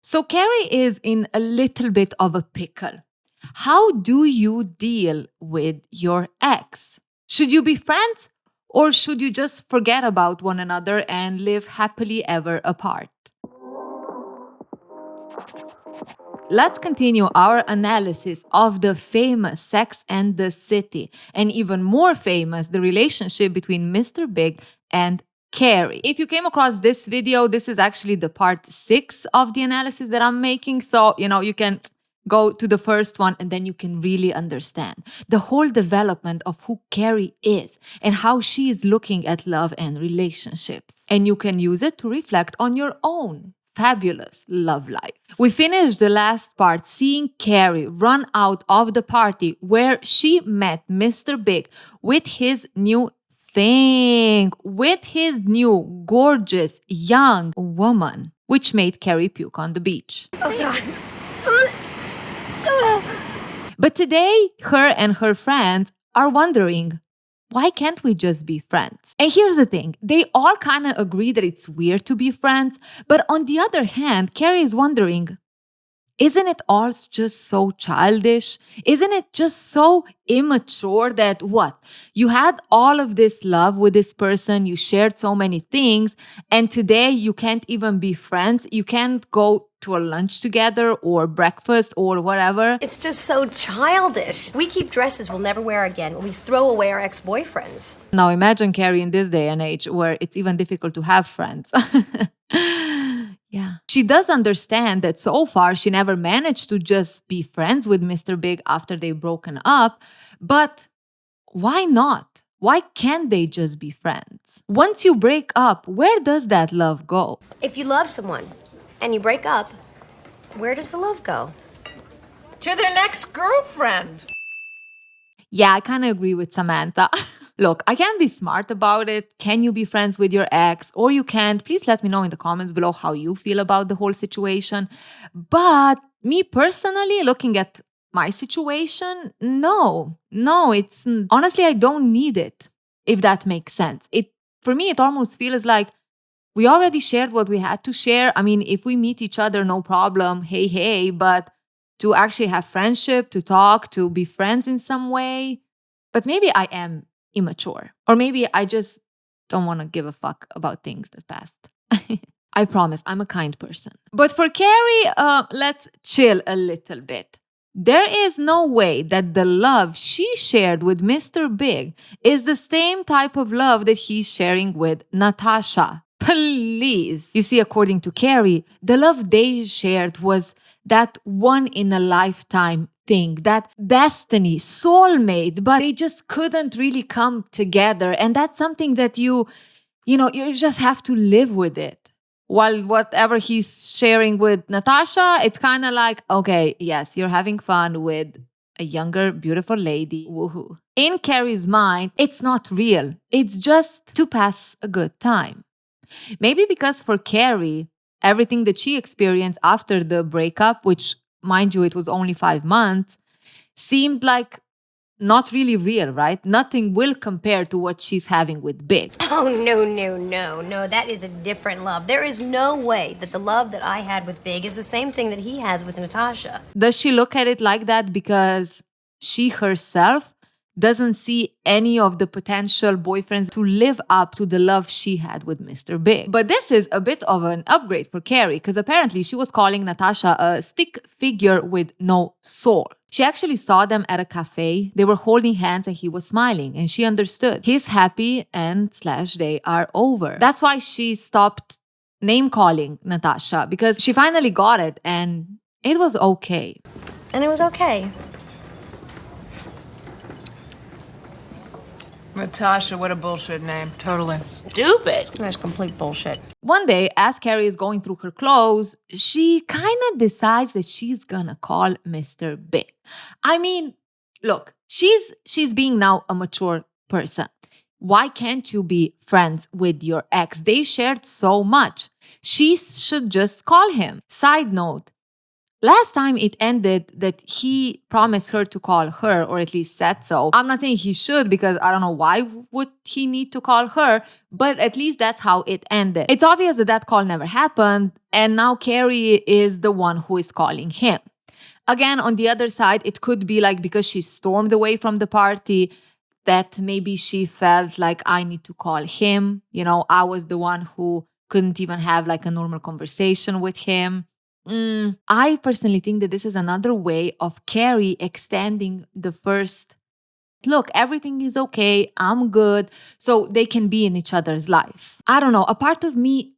So Carrie is in a little bit of a pickle. How do you deal with your ex? Should you be friends or should you just forget about one another and live happily ever apart? Let's continue our analysis of the famous Sex and the City, and even more famous, the relationship between Mr. Big and Carrie. If you came across this video, this is actually the part 6 of the analysis that I'm making. So, you can go to the first one and then you can really understand the whole development of who Carrie is and how she is looking at love and relationships. And you can use it to reflect on your own fabulous love life. We finished the last part seeing Carrie run out of the party where she met Mr. Big with his new thing, with his new gorgeous young woman, which made Carrie puke on the beach. Oh, God. But today, her and her friends are wondering, why can't we just be friends? And here's the thing, they all kind of agree that it's weird to be friends, but on the other hand, Carrie is wondering, isn't it all just so childish? Isn't it just so immature that what? You had all of this love with this person, you shared so many things, and today you can't even be friends. You can't go to a lunch together or breakfast or whatever. It's just so childish. We keep dresses we'll never wear again. We throw away our ex-boyfriends. Now imagine Carrie in this day and age where it's even difficult to have friends. Yeah. She does understand that so far she never managed to just be friends with Mr. Big after they've broken up, but why not? Why can't they just be friends? Once you break up, where does that love go? If you love someone and you break up, where does the love go? To their next girlfriend. Yeah, I kind of agree with Samantha. Look, I can be smart about it. Can you be friends with your ex or you can't? Please let me know in the comments below how you feel about the whole situation. But me personally, looking at my situation, no, it's honestly, I don't need it, if that makes sense. For me, it almost feels like we already shared what we had to share. I mean, if we meet each other, no problem. Hey, but to actually have friendship, to talk, to be friends in some way. But maybe I am immature. Or maybe I just don't want to give a fuck about things that passed. I promise, I'm a kind person. But for Carrie, let's chill a little bit. There is no way that the love she shared with Mr. Big is the same type of love that he's sharing with Natasha. Please. You see, according to Carrie, the love they shared was that one in a lifetime thing, that destiny, soulmate, but they just couldn't really come together. And that's something that you just have to live with it. While whatever he's sharing with Natasha, it's kind of like, okay, yes, you're having fun with a younger, beautiful lady. Woohoo. In Carrie's mind, it's not real. It's just to pass a good time. Maybe because for Carrie, everything that she experienced after the breakup, which, mind you, it was only 5 months, seemed like not really real, right? Nothing will compare to what she's having with Big. Oh, no. That is a different love. There is no way that the love that I had with Big is the same thing that he has with Natasha. Does she look at it like that because she herself doesn't see any of the potential boyfriends to live up to the love she had with Mr. Big? But this is a bit of an upgrade for Carrie because apparently she was calling Natasha a stick figure with no soul. She actually saw them at a cafe. They were holding hands and he was smiling and she understood. He's happy and / they are over. That's why she stopped name calling Natasha because she finally got it and it was okay. And it was okay. Natasha, what a bullshit name. Totally. Stupid. That's complete bullshit. One day, as Carrie is going through her clothes, she kind of decides that she's gonna call Mr. Big. I mean, look, she's being now a mature person. Why can't you be friends with your ex? They shared so much. She should just call him. Side note, Last time it ended that he promised her to call her, or at least said so. I'm not saying he should, because I don't know why would he need to call her, but at least that's how it ended. It's obvious that that call never happened, and now Carrie is the one who is calling him. Again, on the other side, it could be like because she stormed away from the party, that maybe she felt like, I need to call him. I was the one who couldn't even have like a normal conversation with him. I personally think that this is another way of Carrie extending the first, look, everything is okay, I'm good, so they can be in each other's life. I don't know, a part of me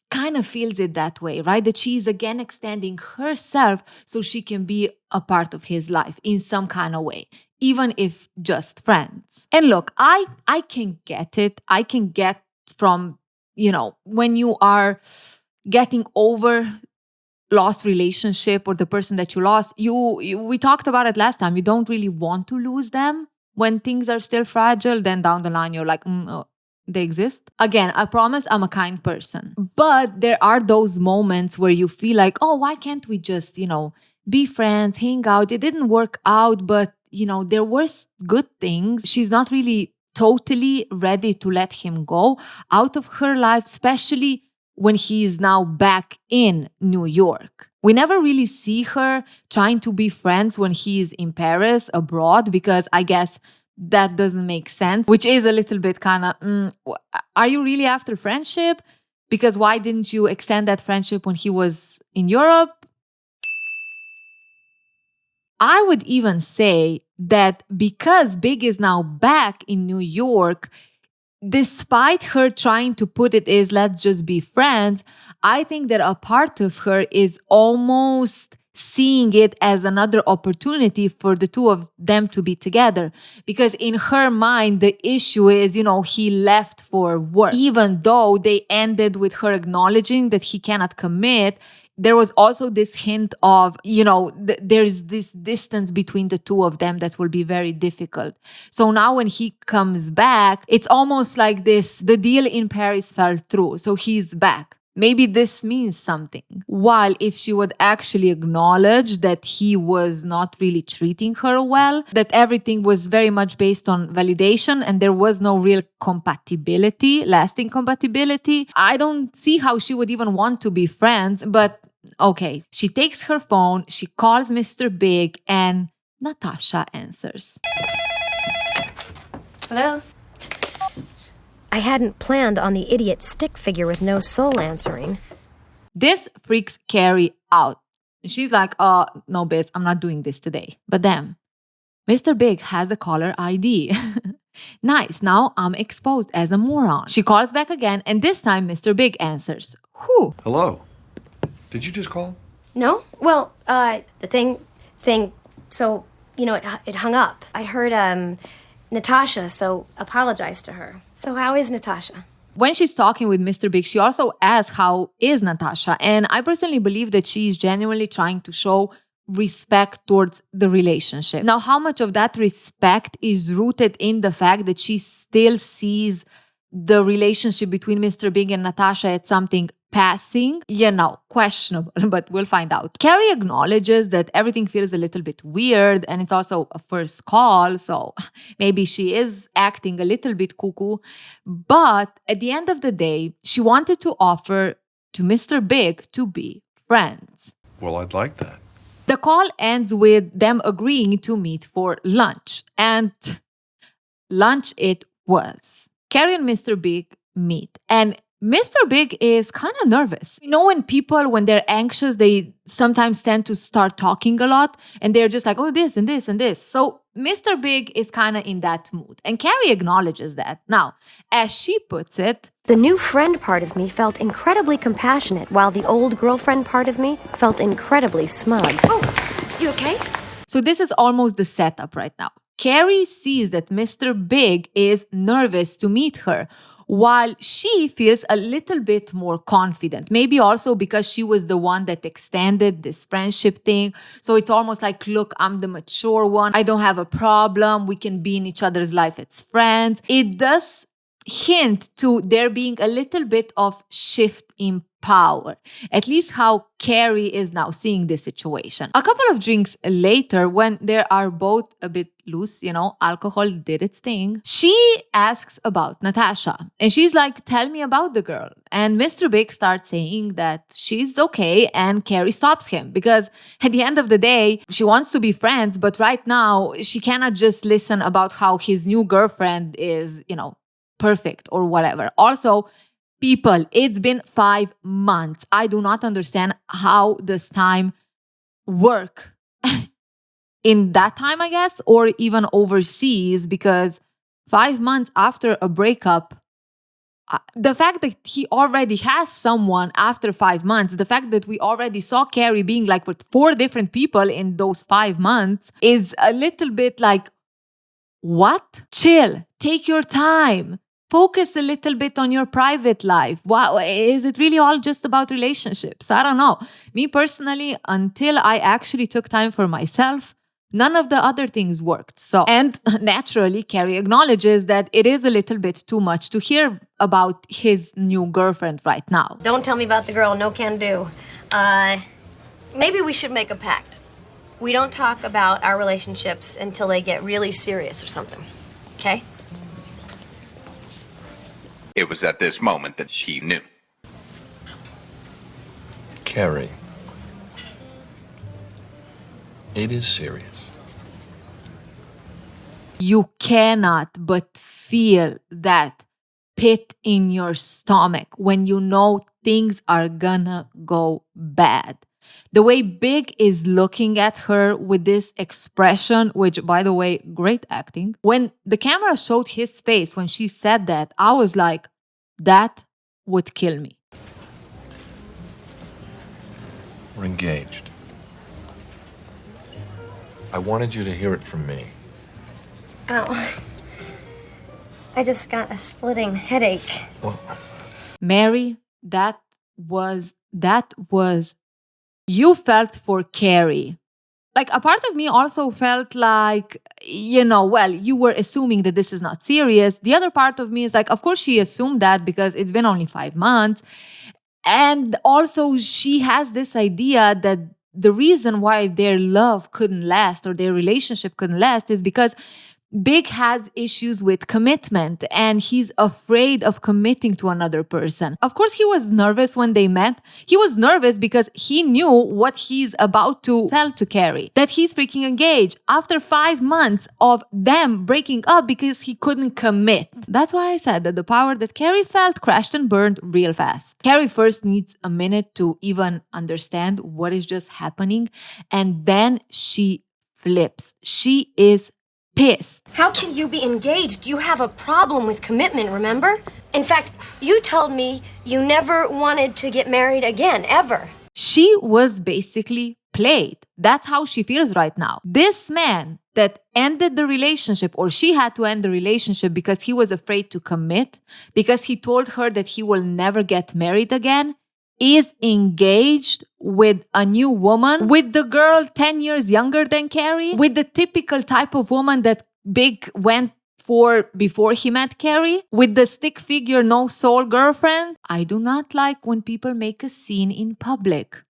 kind of feels it that way, right? That she's again extending herself so she can be a part of his life in some kind of way, even if just friends. And look, I can get it. I can get from, when you are getting over lost relationship or the person that you lost, we talked about it last time. You don't really want to lose them when things are still fragile. Then down the line, you're like, they exist. Again, I promise I'm a kind person. But there are those moments where you feel like, oh, why can't we just, be friends, hang out? It didn't work out, but, there were good things. She's not really totally ready to let him go out of her life, especially when he is now back in New York. We never really see her trying to be friends when he is in Paris, abroad, because I guess that doesn't make sense, which is a little bit kind of, are you really after friendship? Because why didn't you extend that friendship when he was in Europe? I would even say that because Big is now back in New York, despite her trying to put it as let's just be friends, I think that a part of her is almost seeing it as another opportunity for the two of them to be together. Because in her mind, the issue is, he left for work. Even though they ended with her acknowledging that he cannot commit, there was also this hint of, there's this distance between the two of them that will be very difficult. So now when he comes back, it's almost like the deal in Paris fell through. So he's back. Maybe this means something. While if she would actually acknowledge that he was not really treating her well, that everything was very much based on validation and there was no real compatibility, lasting compatibility, I don't see how she would even want to be friends. But okay, she takes her phone, she calls Mr. Big, and Natasha answers. Hello? I hadn't planned on the idiot stick figure with no soul answering. This freaks Carrie out. She's like, no, Biz, I'm not doing this today. But then, Mr. Big has a caller ID. Nice, now I'm exposed as a moron. She calls back again, and this time Mr. Big answers. Whew. Hello. Did you just call? No? Well, the thing, so, it hung up. I heard, Natasha, so apologize to her. So how is Natasha? When she's talking with Mr. Big, she also asks how is Natasha. And I personally believe that she's genuinely trying to show respect towards the relationship. Now, how much of that respect is rooted in the fact that she still sees the relationship between Mr. Big and Natasha as something passing? Questionable, but we'll find out. Carrie acknowledges that everything feels a little bit weird and it's also a first call, so maybe she is acting a little bit cuckoo. But at the end of the day, she wanted to offer to Mr. Big to be friends. Well, I'd like that. The call ends with them agreeing to meet for lunch, and lunch it was. Carrie and Mr. Big meet, and Mr. Big is kind of nervous. When they're anxious, they sometimes tend to start talking a lot and they're just like, oh, this and this and this. So Mr. Big is kind of in that mood. And Carrie acknowledges that. Now, as she puts it, the new friend part of me felt incredibly compassionate, while the old girlfriend part of me felt incredibly smug. Oh, you okay? So this is almost the setup right now. Carrie sees that Mr. Big is nervous to meet her, while she feels a little bit more confident. Maybe also because she was the one that extended this friendship thing. So it's almost like, look, I'm the mature one. I don't have a problem. We can be in each other's life as friends. It does hint to there being a little bit of shift in power. At least how Carrie is now seeing this situation. A couple of drinks later, when they are both a bit loose, alcohol did its thing, she asks about Natasha. And she's like, tell me about the girl. And Mr. Big starts saying that she's okay, and Carrie stops him because at the end of the day, she wants to be friends, but right now she cannot just listen about how his new girlfriend is, perfect or whatever. Also, people, it's been 5 months. I do not understand how does time work in that time, I guess, or even overseas, because 5 months after a breakup, the fact that he already has someone after 5 months, the fact that we already saw Carrie being like with 4 different people in those 5 months is a little bit like, what? Chill, take your time. Focus a little bit on your private life. Wow, is it really all just about relationships? I don't know. Me personally, until I actually took time for myself, none of the other things worked. So, and naturally, Carrie acknowledges that it is a little bit too much to hear about his new girlfriend right now. Don't tell me about the girl, no can do. Maybe we should make a pact. We don't talk about our relationships until they get really serious or something, okay? It was at this moment that she knew. Carrie. It is serious. You cannot but feel that pit in your stomach when you know things are gonna go bad. The way Big is looking at her with this expression, which, by the way, great acting. When the camera showed his face when she said that, I was like, that would kill me. We're engaged. I wanted you to hear it from me. Oh. I just got a splitting headache. Well, Mary, that was, you felt for Carrie. Like, a part of me also felt like, well, you were assuming that this is not serious. The other part of me is like, of course she assumed that because it's been only 5 months. And also she has this idea that the reason why their love couldn't last or their relationship couldn't last is because Big has issues with commitment and he's afraid of committing to another person. Of course, he was nervous when they met. He was nervous because he knew what he's about to tell to Carrie, that he's freaking engaged after 5 months of them breaking up because he couldn't commit. That's why I said that the power that Carrie felt crashed and burned real fast. Carrie first needs a minute to even understand what is just happening, and then she flips. She is pissed. How can you be engaged? You have a problem with commitment, remember? In fact, you told me you never wanted to get married again, ever. She was basically played. That's how she feels right now. This man that ended the relationship, or she had to end the relationship because he was afraid to commit, because he told her that he will never get married again, is engaged with a new woman, with the girl 10 years younger than Carrie, with the typical type of woman that Big went for before he met Carrie, with the stick figure, no soul girlfriend. I do not like when people make a scene in public.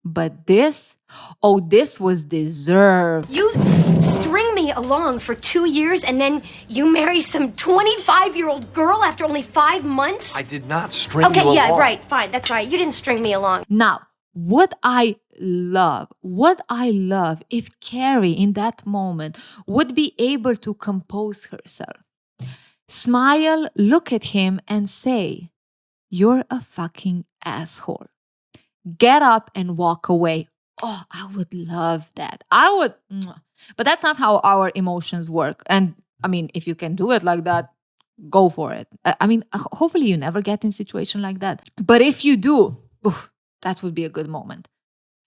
But this was deserved. You string me along for 2 years and then you marry some 25-year-old girl after only 5 months? I did not string you along. Okay, yeah, right, fine, that's right. You didn't string me along. Now, would I love if Carrie in that moment would be able to compose herself, smile, look at him and say, "You're a fucking asshole. Get up and walk away." Oh, I would love that. I would. But that's not how our emotions work. And I mean, if you can do it like that, go for it. I mean, hopefully you never get in a situation like that. But if you do, that would be a good moment.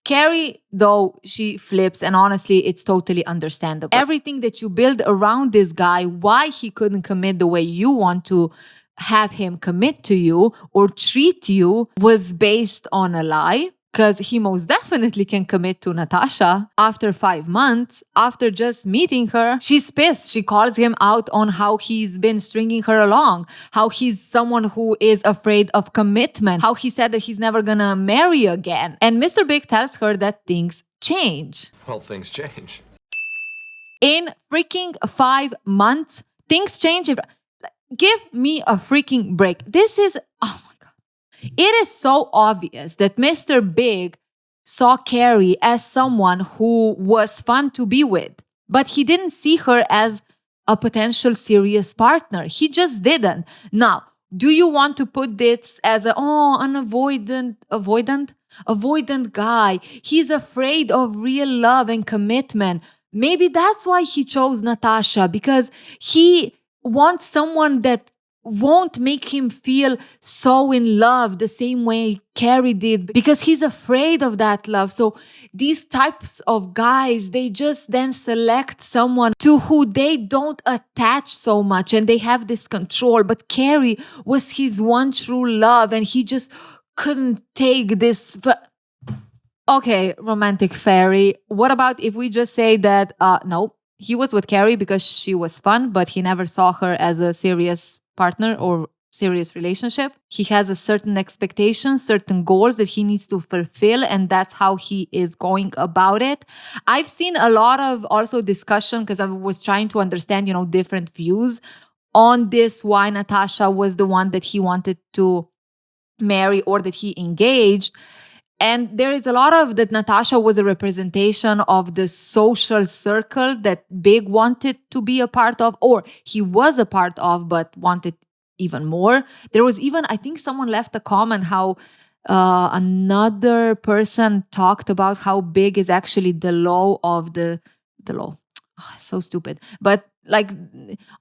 Carrie, though, she flips, and honestly, it's totally understandable. Everything that you build around this guy, why he couldn't commit the way you want to have him commit to you or treat you, was based on a lie. because he most definitely can commit to Natasha after 5 months, after just meeting her. She's pissed. She calls him out on how he's been stringing her along, how he's someone who is afraid of commitment, how he said that he's never gonna marry again. And Mr. Big tells her that things change. Well, things change. In freaking 5 months, things change. Give me a freaking break. This is, oh my God. It is so obvious that Mr. Big saw Carrie as someone who was fun to be with, but he didn't see her as a potential serious partner. He just didn't. Now, do you want to put this as an avoidant guy? He's afraid of real love and commitment. Maybe that's why he chose Natasha, because he wants someone that won't make him feel so in love the same way Carrie did, because he's afraid of that love. So these types of guys, they just then select someone to who they don't attach so much and they have this control. But Carrie was his one true love and he just couldn't take this. Okay, romantic fairy. What about if we just say that, no, he was with Carrie because she was fun, but he never saw her as a serious partner or serious relationship. He has a certain expectation, certain goals that he needs to fulfill, and that's how he is going about it. I've seen a lot of also discussion because I was trying to understand, different views on this, why Natasha was the one that he wanted to marry or that he engaged. And there is a lot of that Natasha was a representation of the social circle that Big wanted to be a part of, or he was a part of, but wanted even more. There was even, I think someone left a comment how another person talked about how Big is actually the law of the law. Oh, so stupid. But like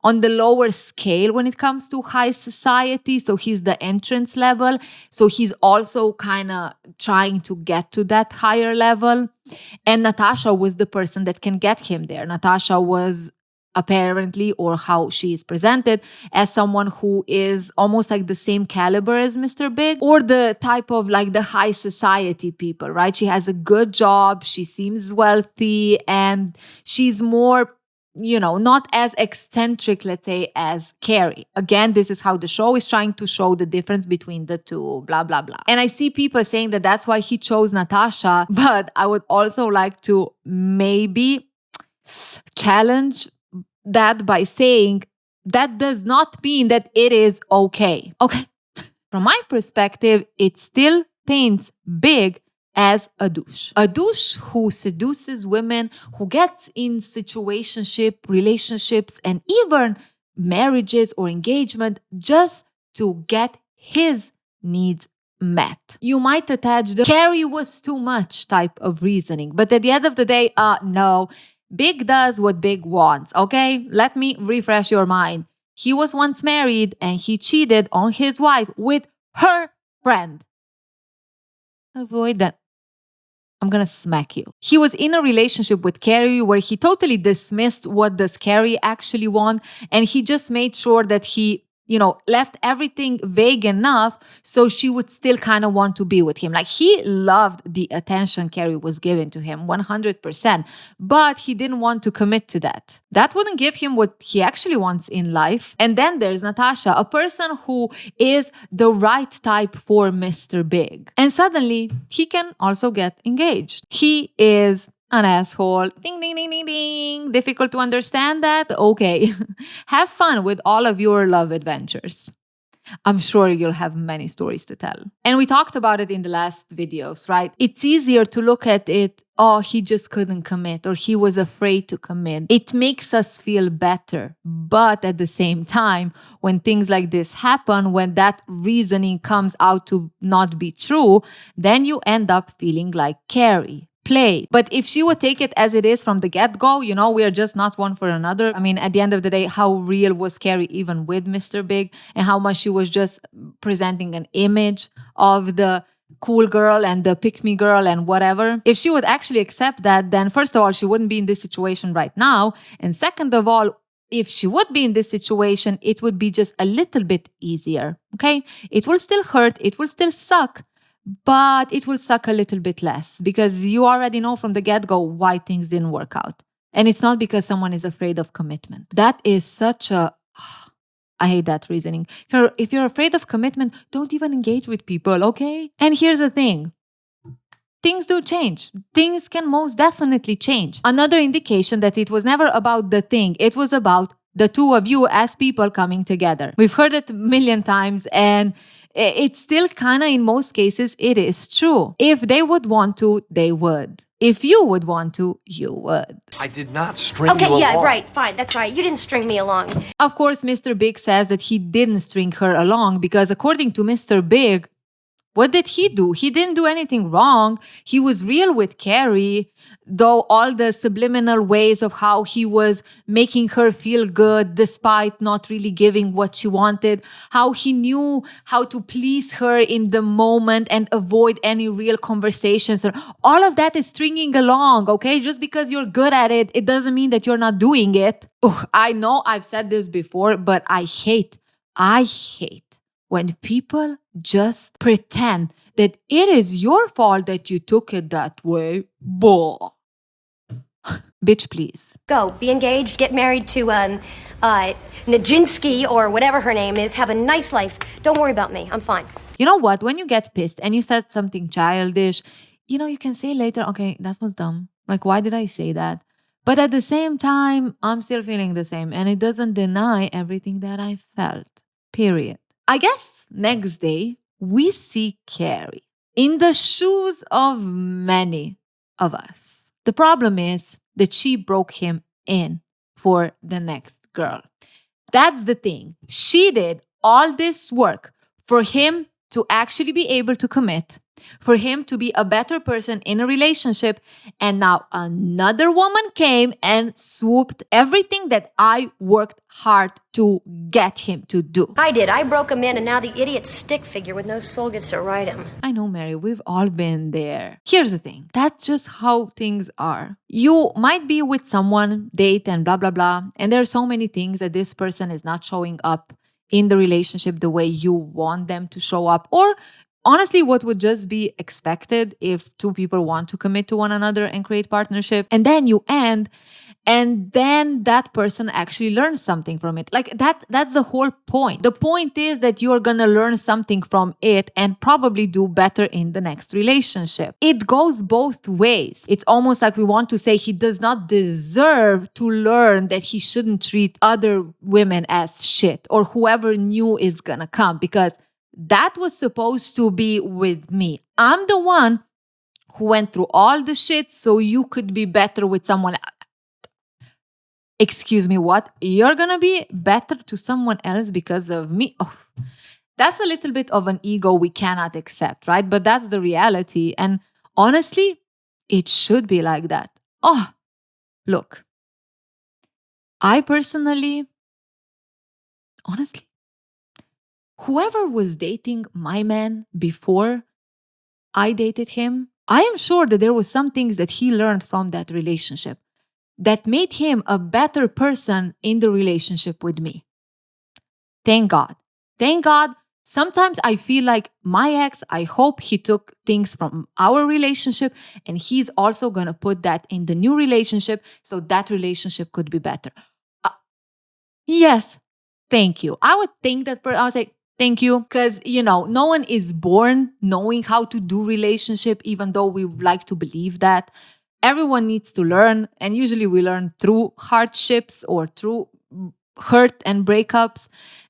on the lower scale when it comes to high society. So he's the entrance level. So he's also kind of trying to get to that higher level. And Natasha was the person that can get him there. Natasha was apparently, or how she is presented, as someone who is almost like the same caliber as Mr. Big, or the type of like the high society people, right? She has a good job, she seems wealthy, and she's more, not as eccentric, let's say, as Carrie. Again, this is how the show is trying to show the difference between the two, blah, blah, blah. And I see people saying that that's why he chose Natasha, but I would also like to maybe challenge that by saying that does not mean that it is okay. Okay. From my perspective, it still paints Big as a douche. A douche who seduces women, who gets in relationships, and even marriages or engagement just to get his needs met. You might attach the Carrie was too much type of reasoning, but at the end of the day, no. Big does what Big wants, okay? Let me refresh your mind. He was once married and he cheated on his wife with her friend. Avoid that. I'm gonna smack you. He was in a relationship with Carrie where he totally dismissed what does Carrie actually want, and he just made sure that he left everything vague enough so she would still kind of want to be with him. Like, he loved the attention Carrie was giving to him 100%, but he didn't want to commit to that. That wouldn't give him what he actually wants in life. And then there's Natasha, a person who is the right type for Mr. Big. And suddenly he can also get engaged. He is an asshole. Ding, ding, ding, ding, ding. Difficult to understand that? Okay. Have fun with all of your love adventures. I'm sure you'll have many stories to tell. And we talked about it in the last videos, right? It's easier to look at it, oh, he just couldn't commit, or he was afraid to commit. It makes us feel better. But at the same time, when things like this happen, when that reasoning comes out to not be true, then you end up feeling like Carrie. Play. But if she would take it as it is from the get-go, we are just not one for another. I mean, at the end of the day, how real was Carrie even with Mr. Big, and how much she was just presenting an image of the cool girl and the pick-me girl and whatever. If she would actually accept that, then first of all, she wouldn't be in this situation right now. And second of all, if she would be in this situation, it would be just a little bit easier. Okay? It will still hurt. It will still suck. but it will suck a little bit less because you already know from the get-go why things didn't work out. And it's not because someone is afraid of commitment. That is such a... I hate that reasoning. If you're afraid of commitment, don't even engage with people, okay? And here's the thing. Things do change. Things can most definitely change. Another indication that it was never about the thing. It was about the two of you as people coming together. We've heard it a million times, and it's still kind of, in most cases, it is true. If they would want to, they would. If you would want to, you would. I did not string you Okay, along. yeah, right, fine, that's right. You didn't string me along. Of course, Mr. Big says that he didn't string her along because according to Mr. Big, what did he do? He didn't do anything wrong. He was real with Carrie, though all the subliminal ways of how he was making her feel good despite not really giving what she wanted, how he knew how to please her in the moment and avoid any real conversations. All of that is stringing along, okay? Just because you're good at it, it doesn't mean that you're not doing it. Ugh, I know I've said this before, but I hate when people just pretend that it is your fault that you took it that way. Bull. Bitch, please. Go, be engaged, get married to Nijinsky or whatever her name is, have a nice life. Don't worry about me, I'm fine. You know what? When you get pissed and you said something childish, you can say later, okay, that was dumb. Like, why did I say that? But at the same time, I'm still feeling the same. And it doesn't deny everything that I felt. Period. I guess next day, we see Carrie in the shoes of many of us. The problem is that she broke him in for the next girl. That's the thing. She did all this work for him to actually be able to commit, for him to be a better person in a relationship. And now another woman came and swooped everything that I worked hard to get him to do. I did. I broke him in, and now the idiot stick figure with no soul gets to ride him. I know, Mary, we've all been there. Here's the thing. That's just how things are. You might be with someone, date and blah, blah, blah. And there are so many things that this person is not showing up in the relationship the way you want them to show up. Or honestly, what would just be expected if two people want to commit to one another and create partnership. And then you end, and then that person actually learns something from it. Like that's the whole point. The point is that you're gonna learn something from it and probably do better in the next relationship. It goes both ways. It's almost like we want to say he does not deserve to learn that he shouldn't treat other women as shit, or whoever new is gonna come, because that was supposed to be with me. I'm the one who went through all the shit so you could be better with someone else. Excuse me, what? You're gonna be better to someone else because of me? Oh, that's a little bit of an ego we cannot accept, right? But that's the reality. And honestly, it should be like that. Oh, look, I personally, honestly, whoever was dating my man before I dated him, I am sure that there was some things that he learned from that relationship that made him a better person in the relationship with me. Thank God. Thank God. Sometimes I feel like my ex, I hope he took things from our relationship and he's also going to put that in the new relationship so that relationship could be better. Yes, thank you. I would think that, I would say, thank you, because, no one is born knowing how to do relationship, even though we would like to believe that. Everyone needs to learn, and usually we learn through hardships or through hurt and breakups,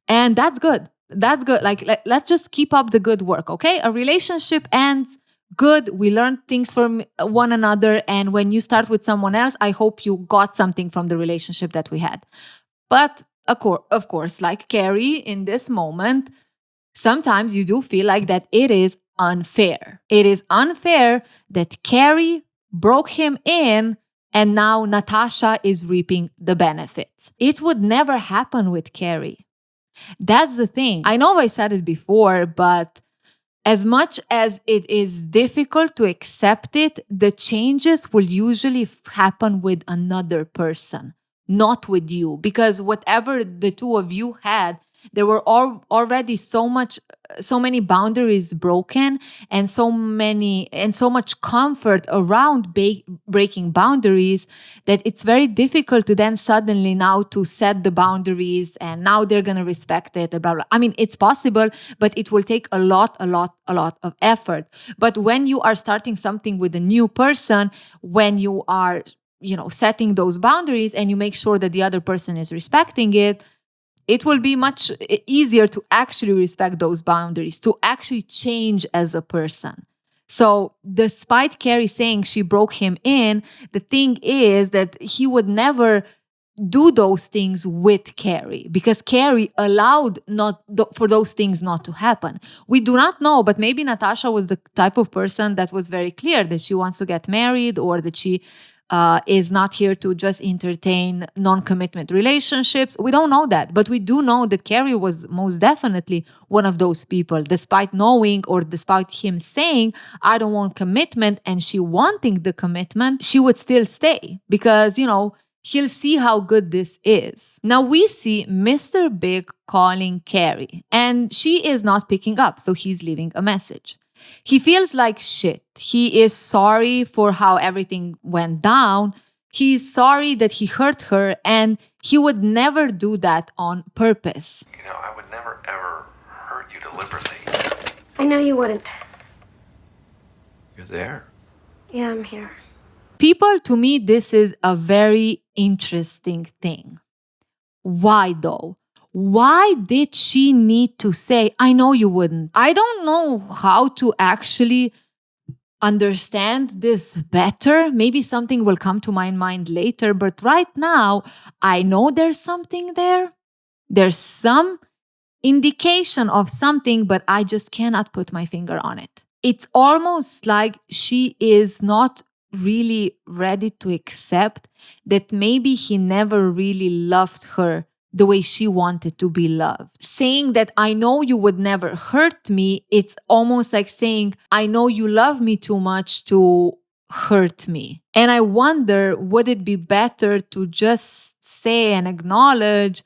and that's good. That's good. Let's just keep up the good work, okay? A relationship ends good. We learn things from one another, and when you start with someone else, I hope you got something from the relationship that we had. But of course, like Carrie in this moment, sometimes you do feel like that it is unfair. It is unfair that Carrie broke him in and now Natasha is reaping the benefits. It would never happen with Carrie. That's the thing. I know I said it before, but as much as it is difficult to accept it, the changes will usually happen with another person, not with you. Because whatever the two of you had, there were already so much so many boundaries broken and so much comfort around breaking boundaries that it's very difficult to then suddenly now to set the boundaries and now they're going to respect it, blah, blah. I mean, it's possible, but it will take a lot of effort. But when you are starting something with a new person, when you are, setting those boundaries and you make sure that the other person is respecting it, it will be much easier to actually respect those boundaries, to actually change as a person. So despite Carrie saying she broke him in, the thing is that he would never do those things with Carrie because Carrie allowed for those things not to happen. We do not know, but maybe Natasha was the type of person that was very clear that she wants to get married or that she is not here to just entertain non-commitment relationships. We don't know that, but we do know that Carrie was most definitely one of those people, despite knowing or despite him saying, I don't want commitment, and she wanting the commitment, she would still stay because, he'll see how good this is. Now we see Mr. Big calling Carrie and she is not picking up, so he's leaving a message. He feels like shit. He is sorry for how everything went down. He's sorry that he hurt her and he would never do that on purpose. I would never ever hurt you deliberately. I know you wouldn't. You're there. Yeah, I'm here. People, to me, this is a very interesting thing. Why though? Why did she need to say, I know you wouldn't? I don't know how to actually understand this better. Maybe something will come to my mind later, but right now, I know there's something there. There's some indication of something, but I just cannot put my finger on it. It's almost like she is not really ready to accept that maybe he never really loved her the way she wanted to be loved. Saying that I know you would never hurt me, it's almost like saying, I know you love me too much to hurt me. And I wonder, would it be better to just say and acknowledge,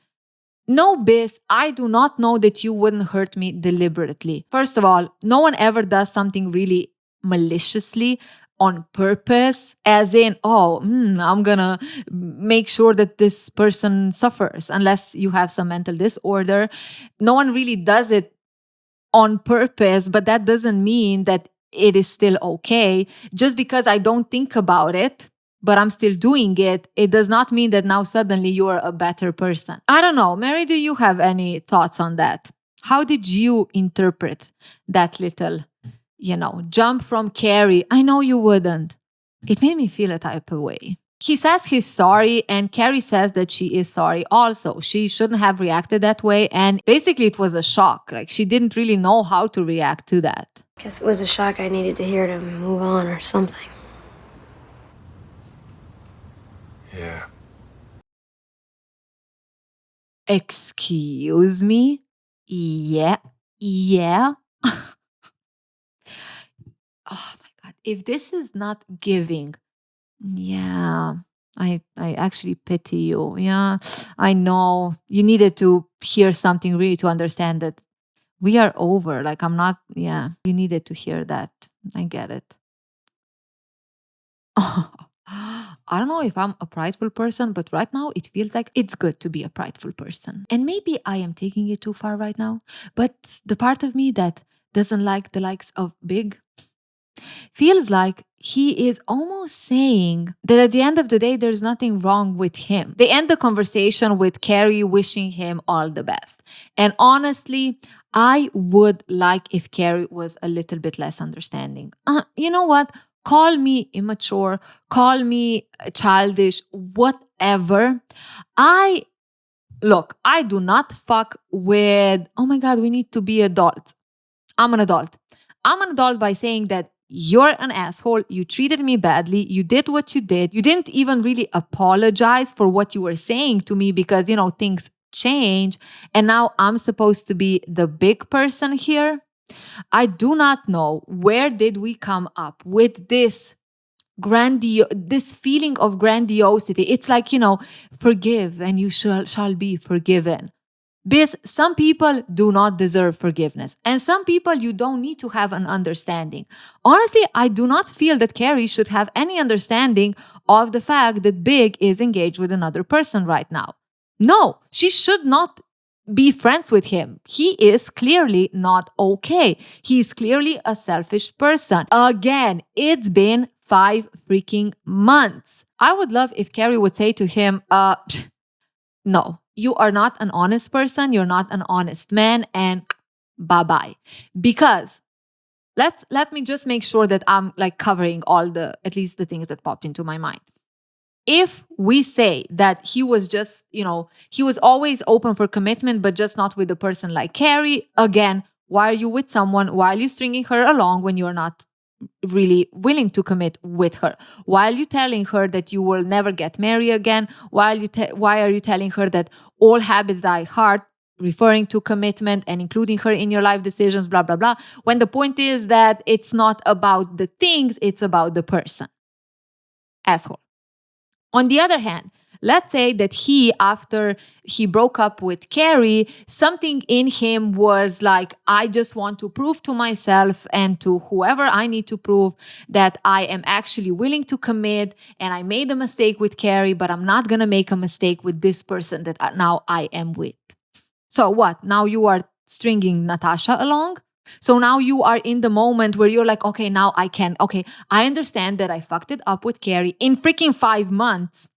no, Bis, I do not know that you wouldn't hurt me deliberately. First of all, no one ever does something really maliciously on purpose, as in, I'm gonna make sure that this person suffers, unless you have some mental disorder. No one really does it on purpose, but that doesn't mean that it is still okay. Just because I don't think about it, but I'm still doing it, it does not mean that now suddenly you're a better person. I don't know. Mary, do you have any thoughts on that? How did you interpret that little jump from Carrie? I know you wouldn't. It made me feel a type of way. He says he's sorry, and Carrie says that she is sorry also. She shouldn't have reacted that way, and basically it was a shock. Like, she didn't really know how to react to that. Guess it was a shock I needed to hear to move on or something. Yeah. Excuse me? Yeah. Oh my God, if this is not giving, I actually pity you. Yeah, I know you needed to hear something really to understand that we are over. Like, I'm not, you needed to hear that. I get it. I don't know if I'm a prideful person, but right now it feels like it's good to be a prideful person. And maybe I am taking it too far right now, but the part of me that doesn't like the likes of Big feels like he is almost saying that at the end of the day, there's nothing wrong with him. They end the conversation with Carrie wishing him all the best. And honestly, I would like if Carrie was a little bit less understanding. You know what? Call me immature, call me childish, whatever. I do not fuck with, oh my God, we need to be adults. I'm an adult. I'm an adult by saying that you're an asshole. You treated me badly. You did what you did. You didn't even really apologize for what you were saying to me because, things change. And now I'm supposed to be the big person here. I do not know where did we come up with this feeling of grandiosity. It's like, forgive and you shall be forgiven. Because some people do not deserve forgiveness. And some people you don't need to have an understanding. Honestly, I do not feel that Carrie should have any understanding of the fact that Big is engaged with another person right now. No, she should not be friends with him. He is clearly not okay. He's clearly a selfish person. Again, it's been 5 freaking months. I would love if Carrie would say to him, no, you are not an honest person. You're not an honest man, and bye-bye. Because let me just make sure that I'm like covering at least the things that popped into my mind. If we say that he was just, he was always open for commitment, but just not with a person like Carrie, again, why are you with someone? Why are you stringing her along when you're not really willing to commit with her? Why are you telling her that you will never get married again? Why are you telling her that all habits die hard, referring to commitment and including her in your life decisions, blah, blah, blah, when the point is that it's not about the things, it's about the person? Asshole. On the other hand, let's say that after he broke up with Carrie, something in him was like, I just want to prove to myself and to whoever I need to prove that I am actually willing to commit, and I made a mistake with Carrie, but I'm not going to make a mistake with this person that now I am with. So what? Now you are stringing Natasha along? So now you are in the moment where you're like, okay, now I understand that I fucked it up with Carrie in freaking 5 months.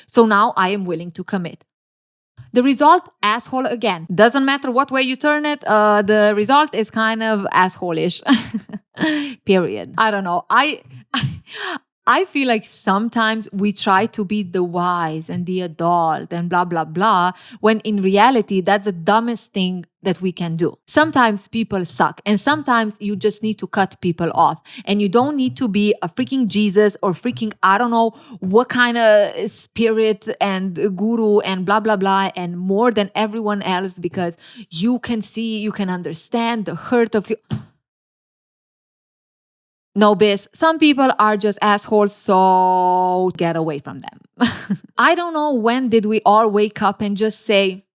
So now I am willing to commit. The result, asshole again. Doesn't matter what way you turn it, the result is kind of asshole-ish. Period. I don't know. I feel like sometimes we try to be the wise and the adult and blah, blah, blah, when in reality, that's the dumbest thing that we can do. Sometimes people suck, and sometimes you just need to cut people off, and you don't need to be a freaking Jesus or freaking, I don't know what kind of spirit and guru and blah, blah, blah, and more than everyone else, because you can see, you can understand the hurt of you. No, biz. Some people are just assholes, so get away from them. I don't know when did we all wake up and just say,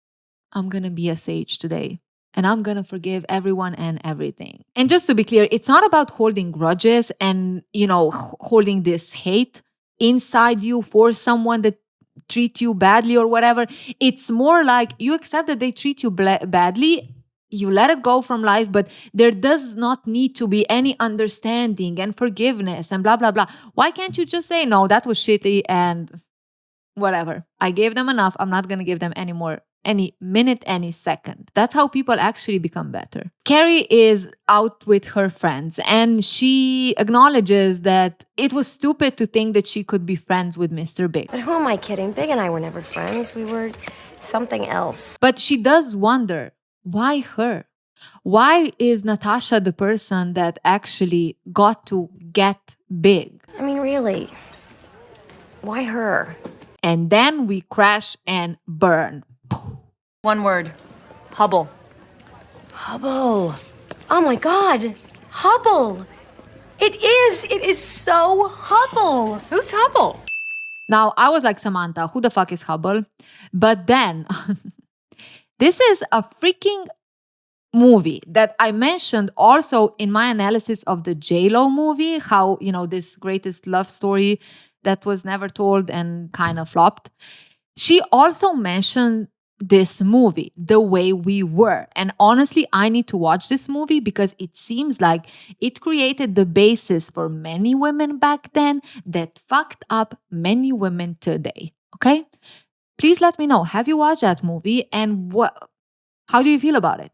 I'm going to be a sage today, and I'm going to forgive everyone and everything. And just to be clear, it's not about holding grudges and, holding this hate inside you for someone that treat you badly or whatever. It's more like you accept that they treat you badly. You let it go from life, but there does not need to be any understanding and forgiveness and blah, blah, blah. Why can't you just say, no, that was shitty and whatever. I gave them enough. I'm not going to give them any more, any minute, any second. That's how people actually become better. Carrie is out with her friends, and she acknowledges that it was stupid to think that she could be friends with Mr. Big. But who am I kidding? Big and I were never friends. We were something else. But she does wonder, why her? Why is Natasha the person that actually got to get Big? I mean, really, why her? And then we crash and burn. One word. Hubble. Hubble. Oh my God. Hubble. It is so Hubble. Who's Hubble? Now, I was like, Samantha, who the fuck is Hubble? But then, this is a freaking movie that I mentioned also in my analysis of the J-Lo movie, how, this greatest love story that was never told and kind of flopped. She also mentioned this movie, The Way We Were. And honestly, I need to watch this movie because it seems like it created the basis for many women back then that fucked up many women today. Okay? Please let me know. Have you watched that movie? And how do you feel about it?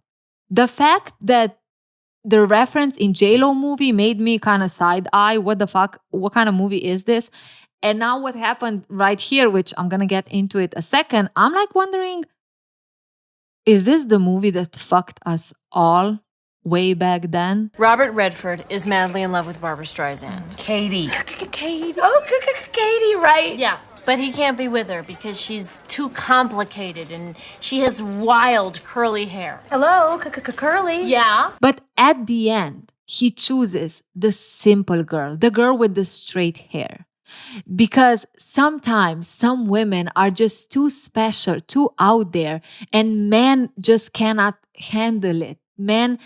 The fact that the reference in J-Lo movie made me kind of side-eye. What the fuck? What kind of movie is this? And now what happened right here, which I'm going to get into it a second, I'm like wondering, is this the movie that fucked us all way back then? Robert Redford is madly in love with Barbra Streisand. Katie. Katie. Oh, Katie, right? Yeah, but he can't be with her because she's too complicated and she has wild curly hair. Hello, Curly. Yeah? But at the end, he chooses the simple girl, the girl with the straight hair. Because sometimes some women are just too special, too out there, and men just cannot handle it. Men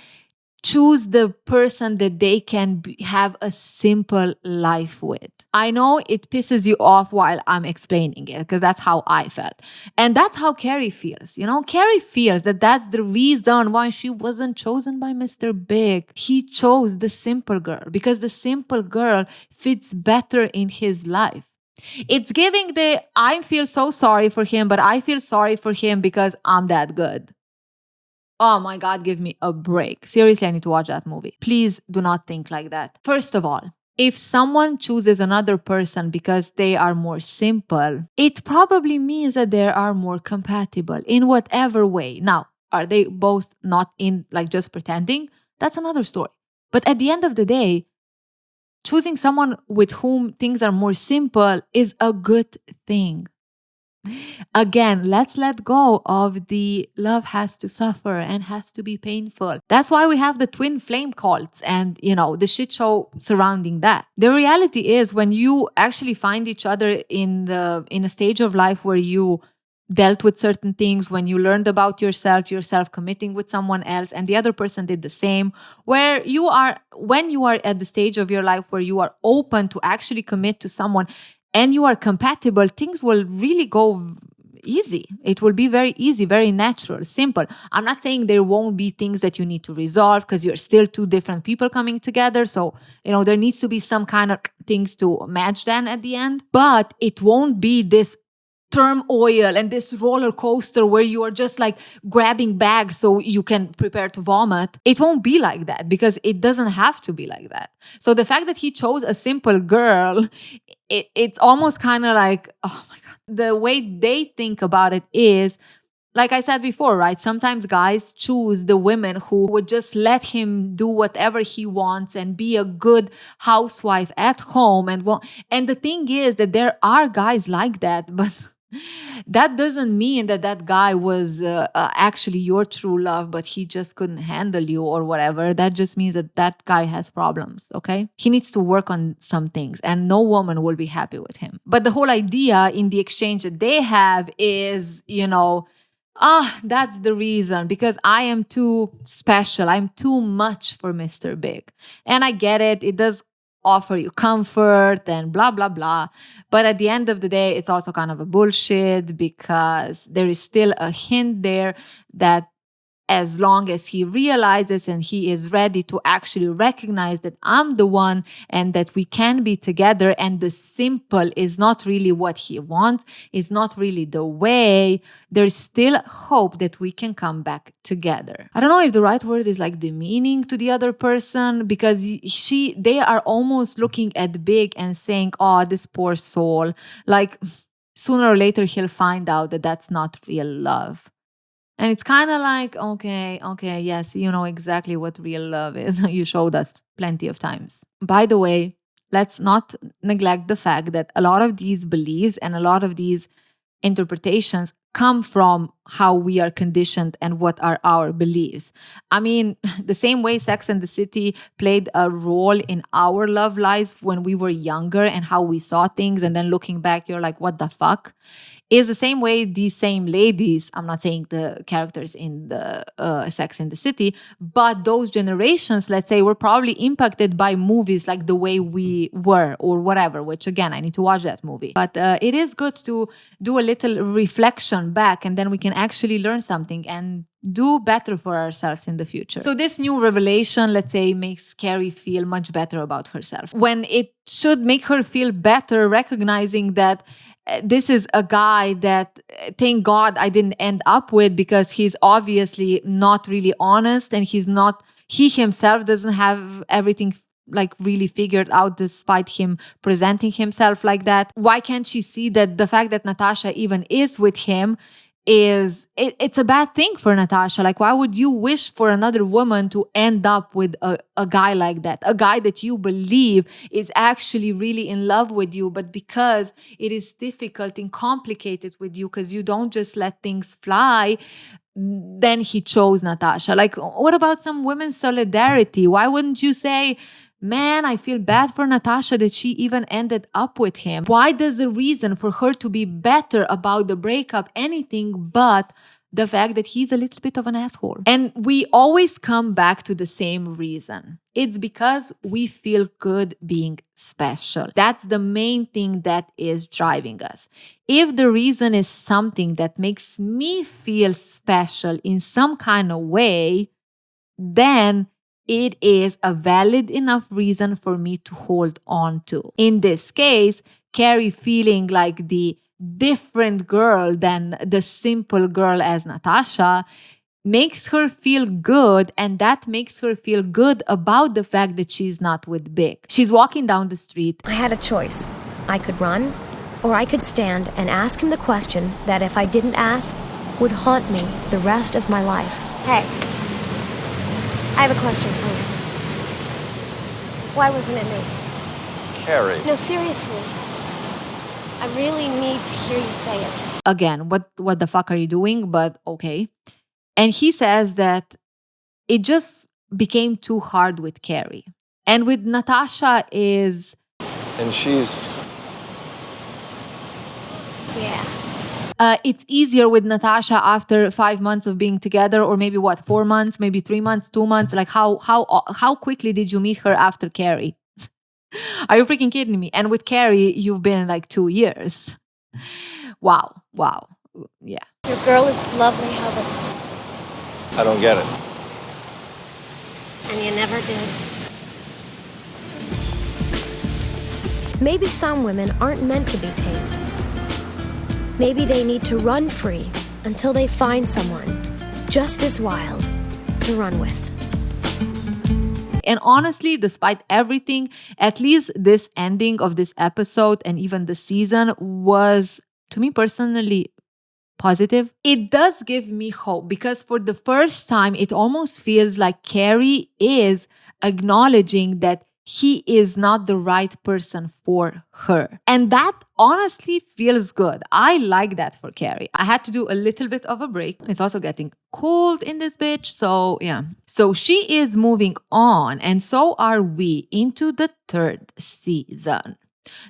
choose the person that they can have a simple life with. I know it pisses you off while I'm explaining it because that's how I felt. And that's how Carrie feels. Carrie feels that that's the reason why she wasn't chosen by Mr. Big. He chose the simple girl because the simple girl fits better in his life. It's giving I feel so sorry for him, but I feel sorry for him because I'm that good. Oh my God, give me a break. Seriously, I need to watch that movie. Please do not think like that. First of all, if someone chooses another person because they are more simple, it probably means that they are more compatible in whatever way. Now, are they both not in just pretending? That's another story. But at the end of the day, choosing someone with whom things are more simple is a good thing. Again, let's let go of the love has to suffer and has to be painful. That's why we have the twin flame cults and, the shit show surrounding that. The reality is when you actually find each other in a stage of life where you dealt with certain things, when you learned about yourself committing with someone else, and the other person did the same, when you are at the stage of your life where you are open to actually commit to someone and you are compatible, things will really go easy. It will be very easy, very natural, simple. I'm not saying there won't be things that you need to resolve because you're still two different people coming together. So, there needs to be some kind of things to match then at the end. But it won't be this turmoil and this roller coaster where you are just grabbing bags so you can prepare to vomit. It won't be like that because it doesn't have to be like that. So the fact that he chose a simple girl, it's almost kind of oh my God. The way they think about it is, like I said before, right? Sometimes guys choose the women who would just let him do whatever he wants and be a good housewife at home. And the thing is that there are guys like that, but that doesn't mean that guy was actually your true love, but he just couldn't handle you or whatever. That just means that guy has problems, okay? He needs to work on some things and no woman will be happy with him. But the whole idea in the exchange that they have is, that's the reason, because I am too special. I'm too much for Mr. Big. And I get it. It does offer you comfort and blah, blah, blah. But at the end of the day, it's also kind of a bullshit because there is still a hint there that as long as he realizes and he is ready to actually recognize that I'm the one and that we can be together and the simple is not really what he wants, is not really the way, there's still hope that we can come back together. I don't know if the right word is demeaning to the other person because they are almost looking at Big and saying, oh, this poor soul. Sooner or later, he'll find out that that's not real love. And it's kind of okay, yes, you know exactly what real love is. You showed us plenty of times. By the way, let's not neglect the fact that a lot of these beliefs and a lot of these interpretations come from how we are conditioned and what are our beliefs. I mean, the same way Sex and the City played a role in our love lives when we were younger and how we saw things, and then looking back, you're like, what the fuck? Is the same way these same ladies, I'm not saying the characters in the Sex and the City, but those generations, let's say, were probably impacted by movies like the way we were or whatever, which again, I need to watch that movie. But it is good to do a little reflection back and then we can actually learn something and do better for ourselves in the future. So this new revelation, let's say, makes Carrie feel much better about herself. When it should make her feel better, recognizing that this is a guy that, thank God, I didn't end up with because he's obviously not really honest and he himself doesn't have everything really figured out despite him presenting himself like that. Why can't she see that the fact that Natasha even is with him it's a bad thing for Natasha? Why would you wish for another woman to end up with a guy like that? A guy that you believe is actually really in love with you, but because it is difficult and complicated with you, because you don't just let things fly, then he chose Natasha. What about some women's solidarity? Why wouldn't you say, Man, I feel bad for Natasha that she even ended up with him. Why does the reason for her to be better about the breakup anything but the fact that he's a little bit of an asshole? And we always come back to the same reason. It's because we feel good being special. That's the main thing that is driving us. If the reason is something that makes me feel special in some kind of way, then it is a valid enough reason for me to hold on to. In this case, Carrie feeling like the different girl than the simple girl as Natasha makes her feel good, and that makes her feel good about the fact that she's not with Big. She's walking down the street. I had a choice. I could run, or I could stand and ask him the question that if I didn't ask, would haunt me the rest of my life. Hey, I have a question for you. Why wasn't it me? Carrie. No, seriously. I really need to hear you say it. Again, what the fuck are you doing? But okay. And he says that it just became too hard with Carrie. And with Natasha is... And she's... Yeah. It's easier with Natasha after 5 months of being together, or maybe 4 months, maybe 3 months, 2 months. Like how quickly did you meet her after Carrie? Are you freaking kidding me? And with Carrie, you've been like 2 years. Wow. Yeah. Your girl is lovely, how the... I don't get it. And you never did. Maybe some women aren't meant to be tamed. Maybe they need to run free until they find someone just as wild to run with. And honestly, despite everything, at least this ending of this episode and even the season was, to me personally, positive. It does give me hope because for the first time, it almost feels like Carrie is acknowledging that he is not the right person for her. And that honestly feels good. I like that for Carrie. I had to do a little bit of a break. It's also getting cold in this bitch. So yeah. So she is moving on, and so are we, into the 3rd season.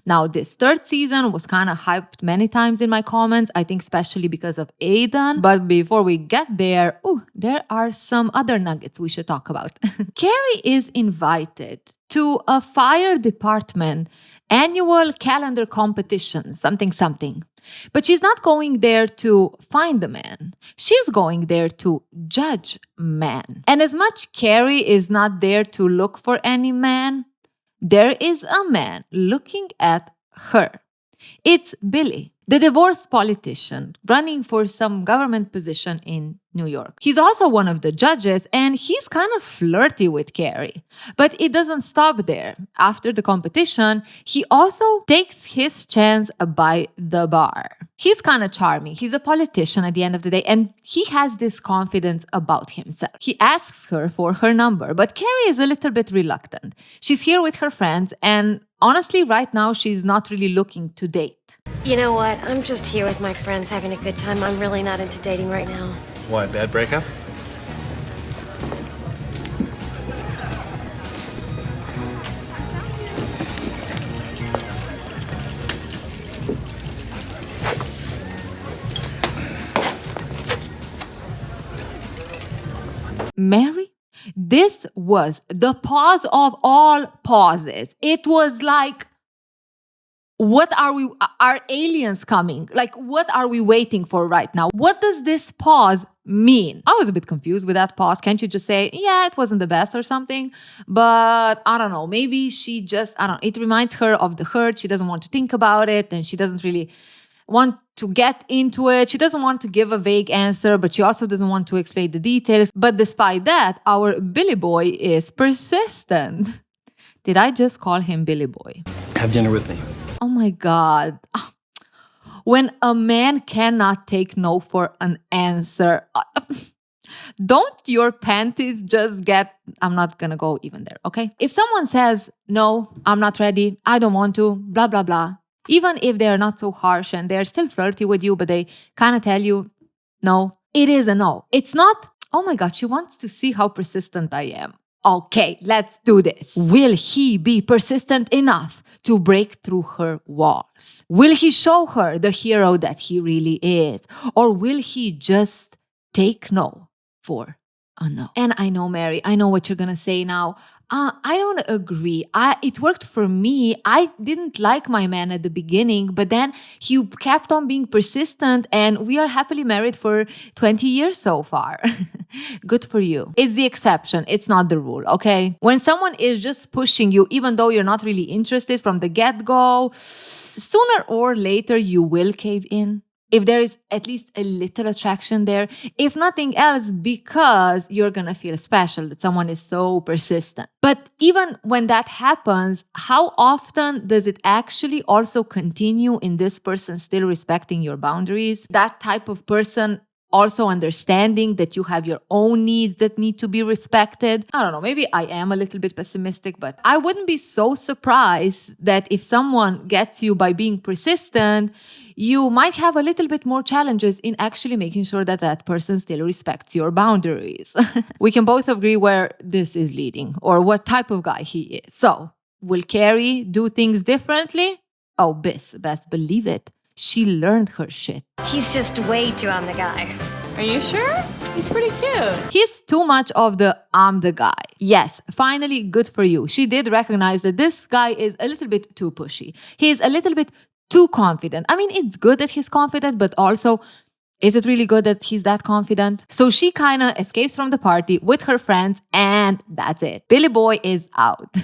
Now, this 3rd season was kind of hyped many times in my comments, I think especially because of Aidan. But before we get there, there are some other nuggets we should talk about. Carrie is invited to a fire department annual calendar competition, something. But she's not going there to find the man. She's going there to judge men. And as much Carrie is not there to look for any man, there is a man looking at her. It's Billy, the divorced politician running for some government position in New York. He's also one of the judges, and he's kind of flirty with Carrie. But it doesn't stop there. After the competition, he also takes his chance by the bar. He's kind of charming. He's a politician at the end of the day, and he has this confidence about himself. He asks her for her number, but Carrie is a little bit reluctant. She's here with her friends, and honestly, right now, she's not really looking to date. You know what? I'm just here with my friends having a good time. I'm really not into dating right now. Why, bad breakup? Mary? This was the pause of all pauses. It was like, what are aliens coming? Like, what are we waiting for right now? What does this pause mean? I was a bit confused with that pause. Can't you just say, yeah, it wasn't the best or something? But I don't know, maybe she just, it reminds her of the hurt. She doesn't want to think about it, and she doesn't really want to get into it. She doesn't want to give a vague answer, but she also doesn't want to explain the details. But despite that, our Billy Boy is persistent. Did I just call him Billy Boy? Have dinner with me. Oh my God. When a man cannot take no for an answer, don't your panties just get... I'm not gonna go even there, okay? If someone says, no, I'm not ready, I don't want to, blah, blah, blah, even if they're not so harsh and they're still flirty with you, but they kind of tell you, no, it is a no. It's not, oh my God, she wants to see how persistent I am. Okay, let's do this. Will he be persistent enough to break through her walls? Will he show her the hero that he really is? Or will he just take no for a no? And I know, Mary, I know what you're going to say now. I don't agree. It worked for me. I didn't like my man at the beginning, but then he kept on being persistent and we are happily married for 20 years so far. Good for you. It's the exception. It's not the rule, okay? When someone is just pushing you, even though you're not really interested from the get-go, sooner or later you will cave in. If there is at least a little attraction there, if nothing else, because you're gonna feel special that someone is so persistent. But even when that happens, how often does it actually also continue in this person still respecting your boundaries? That type of person also understanding that you have your own needs that need to be respected. I don't know, maybe I am a little bit pessimistic, but I wouldn't be so surprised that if someone gets you by being persistent, you might have a little bit more challenges in actually making sure that that person still respects your boundaries. We can both agree where this is leading or what type of guy he is. So, will Carrie do things differently? Oh, best believe it. She learned her shit. He's just way too on the guy. Are you sure? He's pretty cute. He's too much of the I'm the guy. Yes, finally, good for you. She did recognize that this guy is a little bit too pushy. He's a little bit too confident. I mean, it's good that he's confident, but also, is it really good that he's that confident? So she kind of escapes from the party with her friends and that's it. Billy Boy is out.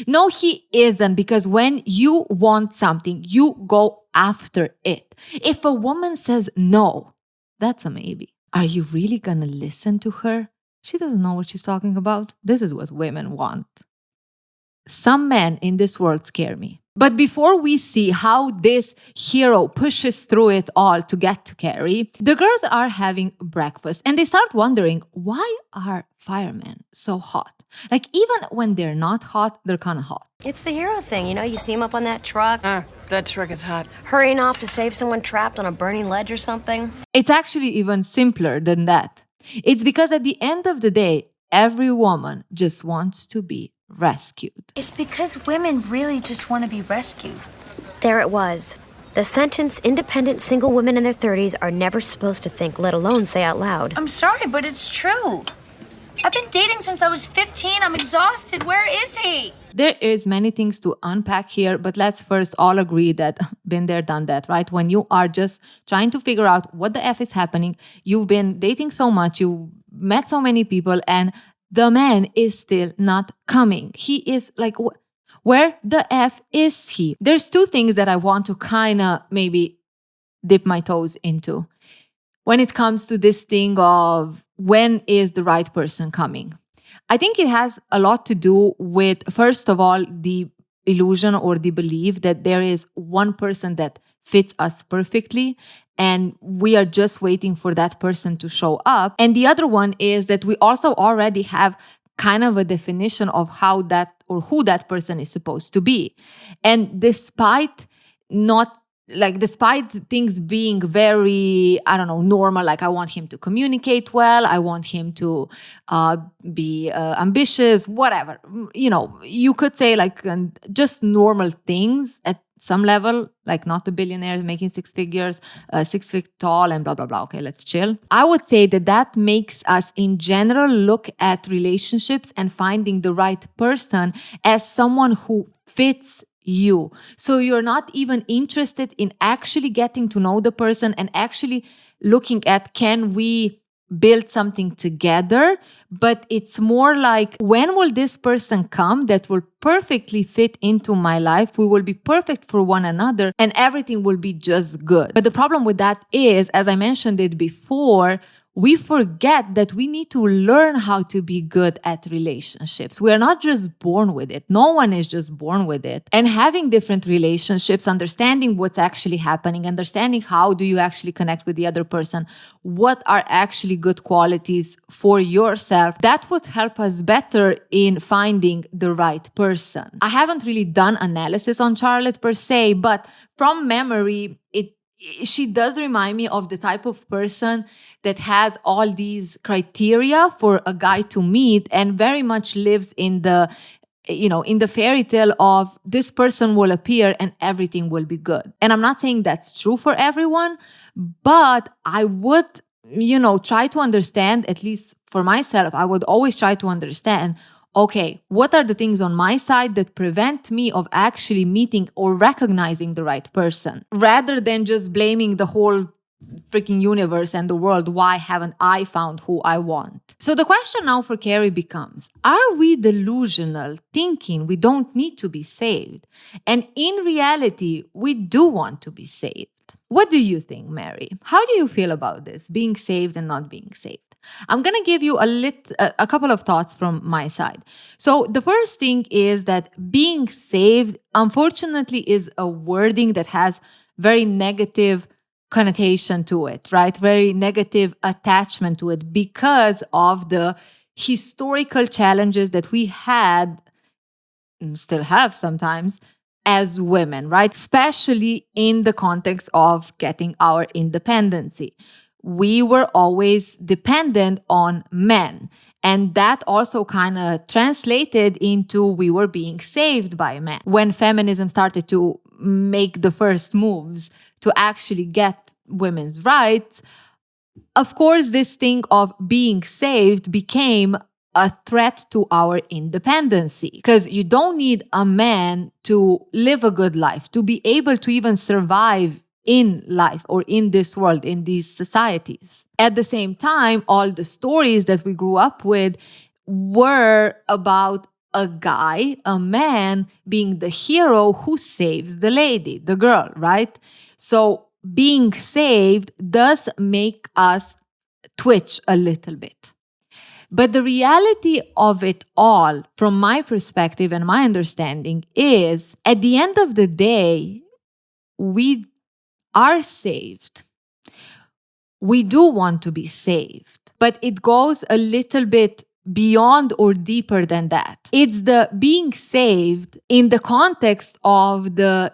No, he isn't, because when you want something, you go after it. If a woman says no, that's a maybe. Are you really gonna listen to her? She doesn't know what she's talking about. This is what women want. Some men in this world scare me. But before we see how this hero pushes through it all to get to Carrie, the girls are having breakfast and they start wondering, why are firemen so hot? Like, even when they're not hot, they're kind of hot. It's the hero thing, you know, you see him up on that truck, That truck is hot. hurrying off to save someone trapped on a burning ledge or something. It's actually even simpler than that. It's because at the end of the day, every woman just wants to be rescued. It's because women really just want to be rescued. There it was. The sentence, independent single women in their 30s are never supposed to think, let alone say out loud. I'm sorry, but it's true. I've been dating since I was 15. I'm exhausted. Where is he? There is many things to unpack here, but let's first all agree that been there, done that, right? When you are just trying to figure out what the F is happening, you've been dating so much, you met so many people, and the man is still not coming. He is like, where the F is he? There's two things that I want to kind of maybe dip my toes into when it comes to this thing of when is the right person coming. I think it has a lot to do with, first of all, the illusion or the belief that there is one person that fits us perfectly and we are just waiting for that person to show up. And the other one is that we also already have kind of a definition of how that or who that person is supposed to be. And despite things being very, normal, like I want him to communicate well, I want him to be ambitious, whatever. You could say just normal things at some level, like not a billionaire making six figures, 6 feet tall and blah, blah, blah. Okay, let's chill. I would say that makes us in general look at relationships and finding the right person as someone who fits you. So you're not even interested in actually getting to know the person and actually looking at, can we build something together? But it's more like, when will this person come that will perfectly fit into my life? We will be perfect for one another and everything will be just good. But the problem with that is, as I mentioned it before, we forget that we need to learn how to be good at relationships. We are not just born with it. No one is just born with it. And having different relationships, understanding what's actually happening, understanding how do you actually connect with the other person, what are actually good qualities for yourself, that would help us better in finding the right person. I haven't really done analysis on Charlotte per se, but from memory, she does remind me of the type of person that has all these criteria for a guy to meet and very much lives in the in the fairy tale of this person will appear and everything will be good. And I'm not saying that's true for everyone, but I would, try to understand, at least for myself, I would always try to understand, okay, what are the things on my side that prevent me of actually meeting or recognizing the right person, rather than just blaming the whole freaking universe and the world. Why haven't I found who I want? So the question now for Carrie becomes, are we delusional thinking we don't need to be saved? And in reality, we do want to be saved. What do you think, Mary? How do you feel about this, being saved and not being saved? I'm going to give you a couple of thoughts from my side. So the first thing is that being saved, unfortunately, is a wording that has very negative connotation to it, right? Very negative attachment to it because of the historical challenges that we had and still have sometimes as women, right? Especially in the context of getting our independency. We were always dependent on men. And that also kind of translated into we were being saved by men. When feminism started to make the first moves to actually get women's rights, of course, this thing of being saved became a threat to our independency, because you don't need a man to live a good life, to be able to even survive in life or in this world, in these societies. At the same time, all the stories that we grew up with were about a guy, a man, being the hero who saves the lady, the girl, right? So being saved does make us twitch a little bit. But the reality of it all, from my perspective and my understanding, is at the end of the day, we are saved. We do want to be saved, but it goes a little bit beyond or deeper than that. It's the being saved in the context of the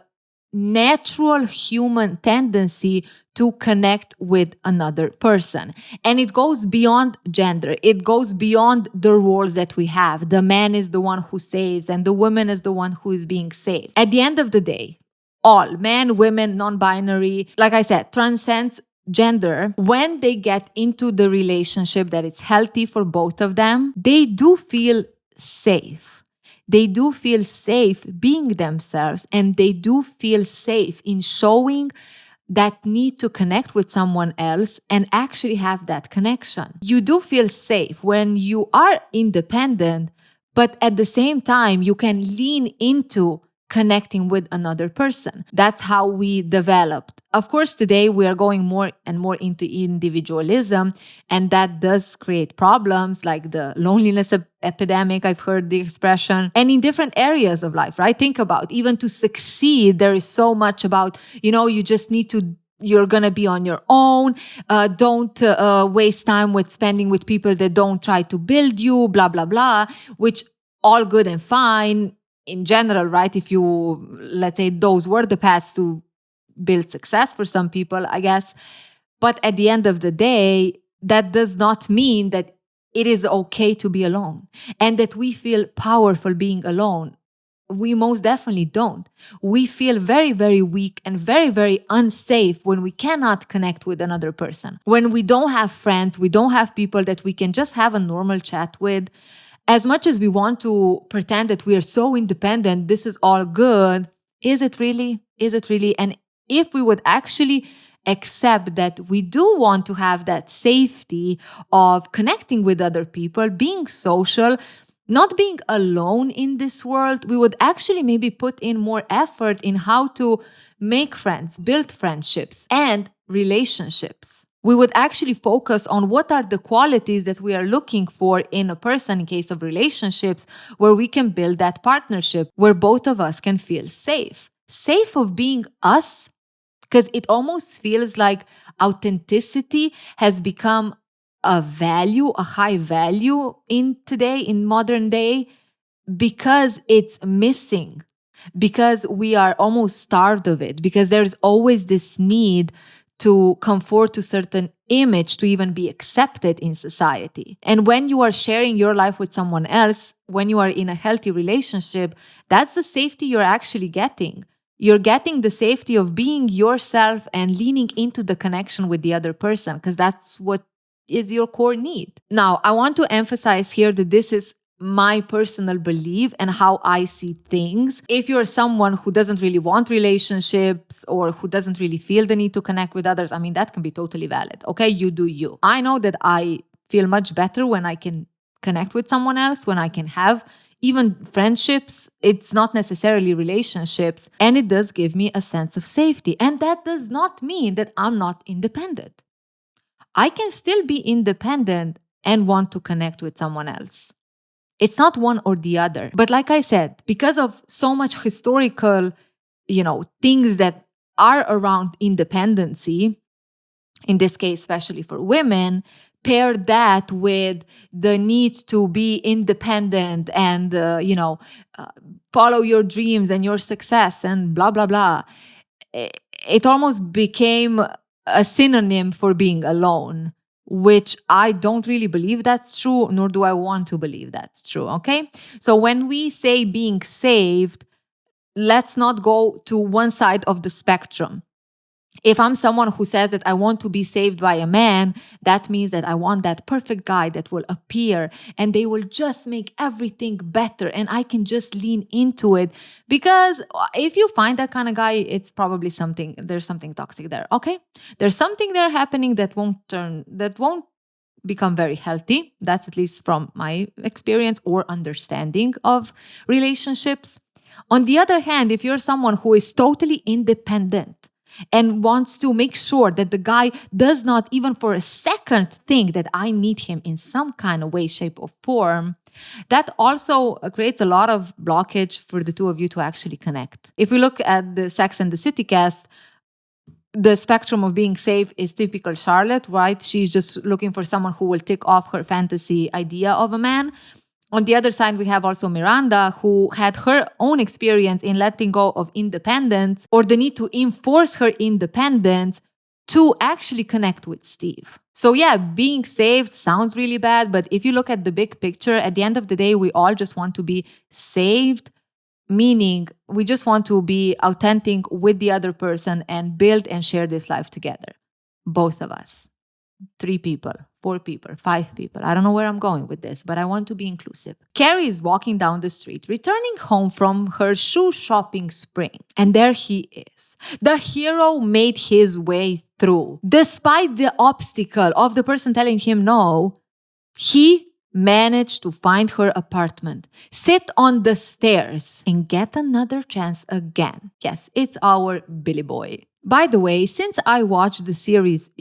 natural human tendency to connect with another person. And it goes beyond gender. It goes beyond the roles that we have. The man is the one who saves and the woman is the one who is being saved. At the end of the day, all men, women, non-binary, like I said, transcends gender. When they get into the relationship that it's healthy for both of them, they do feel safe. They do feel safe being themselves, and they do feel safe in showing that need to connect with someone else and actually have that connection. You do feel safe when you are independent, but at the same time, you can lean into connecting with another person. That's how we developed. Of course, today we are going more and more into individualism, and that does create problems like the loneliness epidemic. I've heard the expression, and in different areas of life, right? Think about even to succeed, there is so much about, you just need to, you're going to be on your own. Don't waste time with spending with people that don't try to build you, blah, blah, blah, which all good and fine in general, right? If you, let's say those were the paths to build success for some people, I guess. But at the end of the day, that does not mean that it is okay to be alone and that we feel powerful being alone. We most definitely don't. We feel very, very weak and very, very unsafe when we cannot connect with another person. When we don't have friends, we don't have people that we can just have a normal chat with. As much as we want to pretend that we are so independent, this is all good, is it really? Is it really? And if we would actually accept that we do want to have that safety of connecting with other people, being social, not being alone in this world, we would actually maybe put in more effort in how to make friends, build friendships and relationships. We would actually focus on what are the qualities that we are looking for in a person in case of relationships, where we can build that partnership, where both of us can feel safe. Safe of being us, because it almost feels like authenticity has become a value, a high value in modern day, because it's missing because we are almost starved of it, because there's always this need to conform to certain image to even be accepted in society. And when you are sharing your life with someone else, when you are in a healthy relationship, that's the safety you're actually getting. You're getting the safety of being yourself and leaning into the connection with the other person, because that's what is your core need. Now, I want to emphasize here that this is my personal belief and how I see things. If you're someone who doesn't really want relationships or who doesn't really feel the need to connect with others, I mean, that can be totally valid. Okay, you do you. I know that I feel much better when I can connect with someone else, when I can have even friendships. It's not necessarily relationships. And it does give me a sense of safety. And that does not mean that I'm not independent. I can still be independent and want to connect with someone else. It's not one or the other. But like I said, because of so much historical, things that are around independency, in this case, especially for women, pair that with the need to be independent and, follow your dreams and your success and blah, blah, blah. It almost became a synonym for being alone, which I don't really believe that's true, nor do I want to believe that's true, okay? So when we say being saved, let's not go to one side of the spectrum. If I'm someone who says that I want to be saved by a man, that means that I want that perfect guy that will appear and they will just make everything better and I can just lean into it. Because if you find that kind of guy, it's probably there's something toxic there, okay? There's something there happening that won't become very healthy. That's at least from my experience or understanding of relationships. On the other hand, if you're someone who is totally independent and wants to make sure that the guy does not even for a second think that I need him in some kind of way, shape, or form, that also creates a lot of blockage for the two of you to actually connect. If we look at the Sex and the City cast, the spectrum of being safe is typical Charlotte, right? She's just looking for someone who will tick off her fantasy idea of a man. On the other side, we have also Miranda, who had her own experience in letting go of independence or the need to enforce her independence to actually connect with Steve. So yeah, being saved sounds really bad, but if you look at the big picture, at the end of the day, we all just want to be saved, meaning we just want to be authentic with the other person and build and share this life together. Both of us. 3 people, 4 people, 5 people. I don't know where I'm going with this, but I want to be inclusive. Carrie is walking down the street, returning home from her shoe shopping spree. And there he is. The hero made his way through. Despite the obstacle of the person telling him no, he managed to find her apartment, sit on the stairs, and get another chance again. Yes, it's our Billy boy. By the way, since I watched the series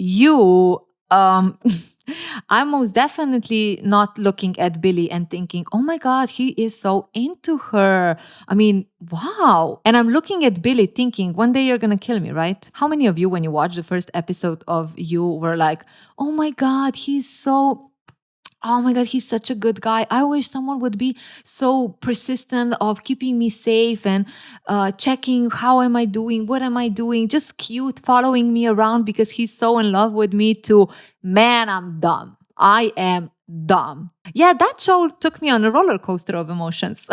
I'm most definitely not looking at Billy and thinking, oh my God, he is so into her. I mean, wow. And I'm looking at Billy thinking, one day you're going to kill me, right? How many of you, when you watched the first episode of You, were like, oh my God, he's such a good guy. I wish someone would be so persistent of keeping me safe and checking how am I doing, what am I doing, just cute, following me around because he's so in love with me too. Man, I'm dumb. I am dumb. Yeah, that show took me on a roller coaster of emotions.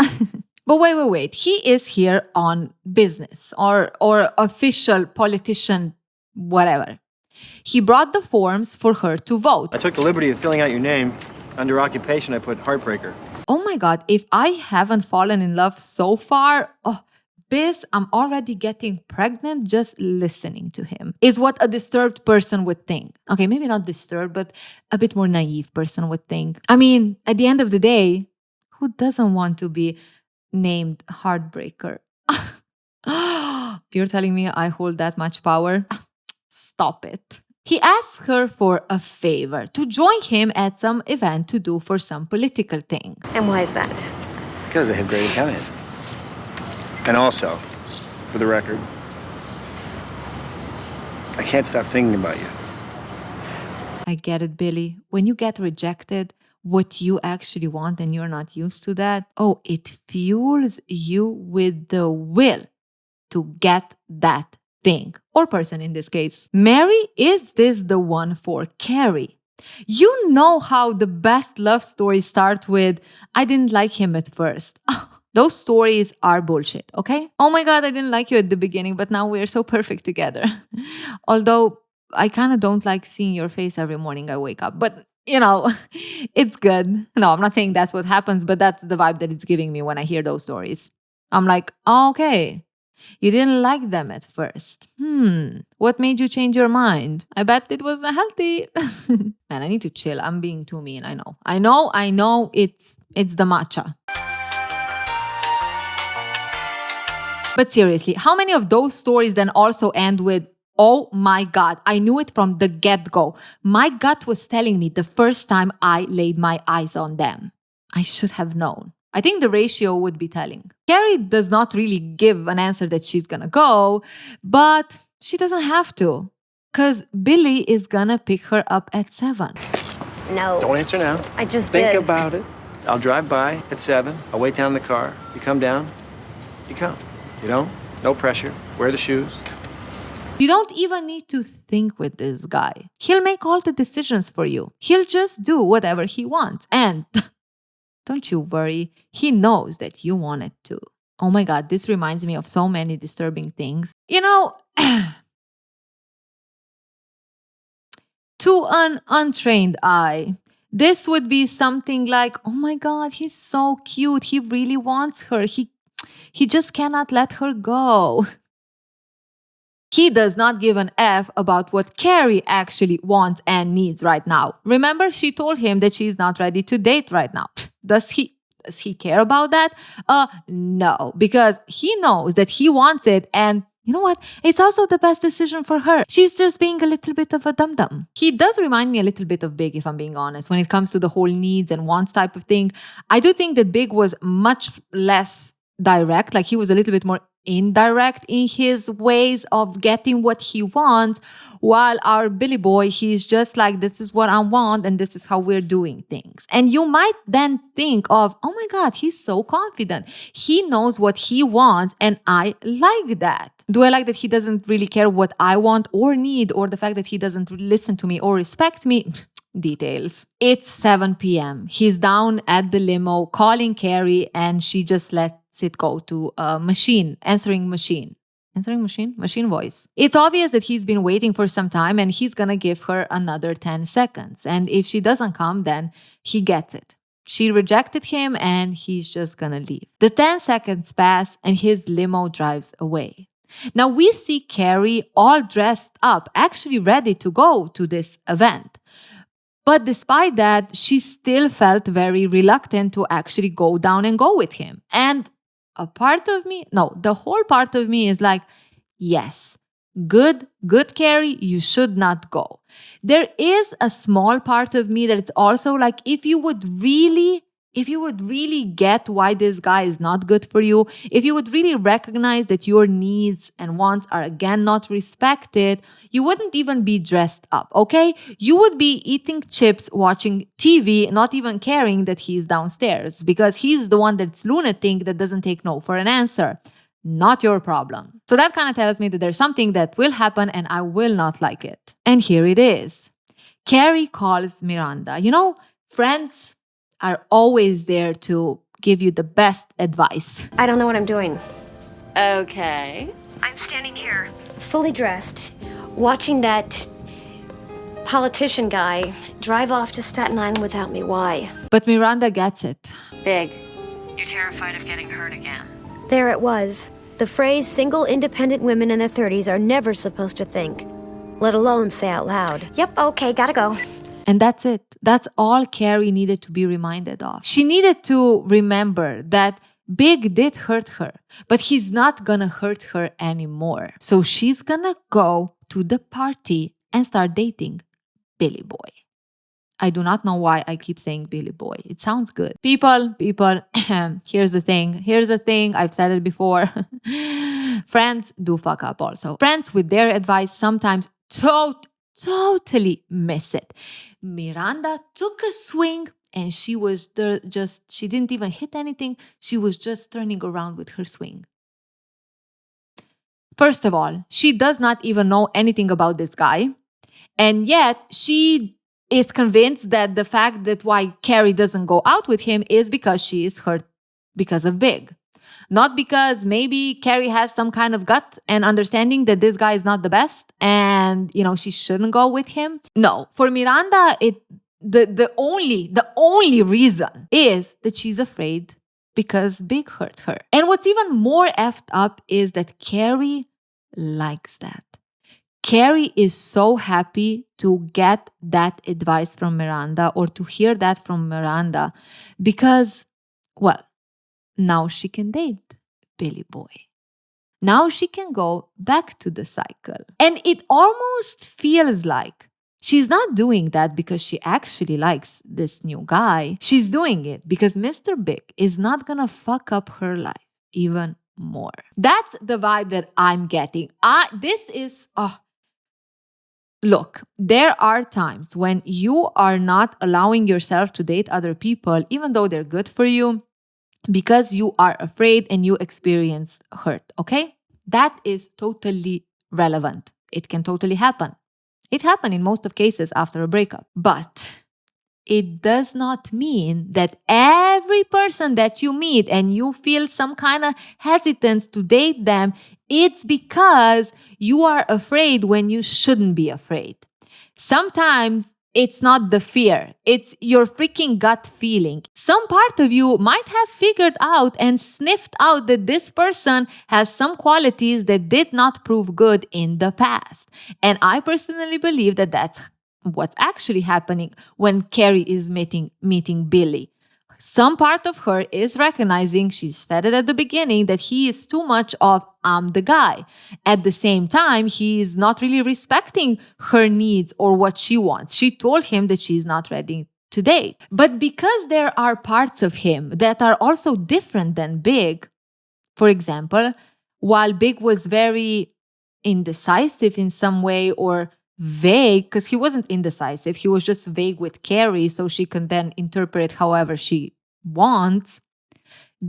But wait. He is here on business or official politician, whatever. He brought the forms for her to vote. I took the liberty of filling out your name. Under occupation, I put heartbreaker. Oh my God, if I haven't fallen in love so far, I'm already getting pregnant just listening to him, is what a disturbed person would think. Okay, maybe not disturbed, but a bit more naive person would think. I mean, at the end of the day, who doesn't want to be named Heartbreaker? You're telling me I hold that much power? Stop it. He asks her for a favor, to join him at some event to do for some political thing. And why is that? Because I have great accounting. And also, for the record, I can't stop thinking about you. I get it, Billy. When you get rejected, what you actually want and you're not used to that, oh, it fuels you with the will to get that thing or person in this case. Mary, is this the one for Carrie? You know how the best love stories start with, I didn't like him at first. Those stories are bullshit, okay? Oh my God, I didn't like you at the beginning, but now we're so perfect together. Although I kind of don't like seeing your face every morning I wake up, but it's good. No, I'm not saying that's what happens, but that's the vibe that it's giving me when I hear those stories. I'm like, oh, okay, you didn't like them at first. What made you change your mind? I bet it was healthy. Man, I need to chill. I'm being too mean. I know. It's the matcha. But seriously, how many of those stories then also end with, oh my God, I knew it from the get-go. My gut was telling me the first time I laid my eyes on them. I should have known. I think the ratio would be telling. Carrie does not really give an answer that she's gonna go, but she doesn't have to. Because Billy is gonna pick her up at 7. No. Don't answer now. I just Think did. about it. I'll drive by at 7. I'll wait down in the car. You come down. You come. You don't? No pressure. Wear the shoes. You don't even need to think with this guy. He'll make all the decisions for you. He'll just do whatever he wants. And don't you worry, he knows that you want it too. Oh my God, this reminds me of so many disturbing things. To an untrained eye, this would be something like, oh my God, he's so cute. He really wants her. He just cannot let her go. He does not give an F about what Carrie actually wants and needs right now. Remember, she told him that she's not ready to date right now. Does he care about that? No, because he knows that he wants it, and you know what? It's also the best decision for her. She's just being a little bit of a dum-dum. He does remind me a little bit of Big, if I'm being honest, when it comes to the whole needs and wants type of thing. I do think that Big was much less direct, like he was a little bit more indirect in his ways of getting what he wants, while our Billy boy, he's just like, this is what I want and this is how we're doing things. And you might then think of, oh my God, he's so confident. He knows what he wants and I like that. Do I like that he doesn't really care what I want or need, or the fact that he doesn't listen to me or respect me? Details. It's 7 p.m. He's down at the limo calling Carrie and she just lets it go to a answering machine voice. It's obvious that he's been waiting for some time and he's gonna give her another 10 seconds. And if she doesn't come, then he gets it. She rejected him and he's just gonna leave. The 10 seconds pass and his limo drives away. Now we see Carrie all dressed up, actually ready to go to this event. But despite that, she still felt very reluctant to actually go down and go with him. And the whole part of me is like, yes, good Carrie, you should not go. There is a small part of me that it's also like, if you would really get why this guy is not good for you, if you would really recognize that your needs and wants are again not respected, you wouldn't even be dressed up, okay? You would be eating chips, watching TV, not even caring that he's downstairs, because he's the one that's lunatic that doesn't take no for an answer. Not your problem. So that kind of tells me that there's something that will happen and I will not like it. And here it is. Carrie calls Miranda. Friends are always there to give you the best advice. I don't know what I'm doing. Okay. I'm standing here, fully dressed, watching that politician guy drive off to Staten Island without me. Why? But Miranda gets it. Big. You're terrified of getting hurt again. There it was. The phrase single independent women in their 30s are never supposed to think, let alone say out loud. Yep, okay, gotta go. And that's it. That's all Carrie needed to be reminded of. She needed to remember that Big did hurt her, but he's not gonna hurt her anymore. So she's gonna go to the party and start dating Billy Boy. I do not know why I keep saying Billy Boy. It sounds good. People, here's the thing. I've said it before. Friends do fuck up also. Friends with their advice sometimes totally miss it. Miranda took a swing and she was she didn't even hit anything. She was just turning around with her swing. First of all, she does not even know anything about this guy. And yet she is convinced that the fact that why Carrie doesn't go out with him is because she is hurt because of Big. Not because maybe Carrie has some kind of gut and understanding that this guy is not the best and, she shouldn't go with him. No, for Miranda, the only reason is that she's afraid because Big hurt her. And what's even more effed up is that Carrie likes that. Carrie is so happy to get that advice from Miranda or to hear that from Miranda because, well, now she can date Billy Boy. Now she can go back to the cycle. And it almost feels like she's not doing that because she actually likes this new guy. She's doing it because Mr. Big is not gonna fuck up her life even more. That's the vibe that I'm getting. Look, there are times when you are not allowing yourself to date other people, even though they're good for you, because you are afraid and you experience hurt, okay? That is totally relevant. It can totally happen. It happened in most of cases after a breakup. But it does not mean that every person that you meet and you feel some kind of hesitance to date them, it's because you are afraid when you shouldn't be afraid. Sometimes it's not the fear, it's your freaking gut feeling. Some part of you might have figured out and sniffed out that this person has some qualities that did not prove good in the past. And I personally believe that that's what's actually happening when Carrie is meeting Billy. Some part of her is recognizing, she said it at the beginning, that he is too much of I'm the guy. At the same time, he is not really respecting her needs or what she wants. She told him that she's not ready to date. But because there are parts of him that are also different than Big, for example, while Big was very indecisive in some way or vague, because he wasn't indecisive, he was just vague with Carrie, so she can then interpret however she wants.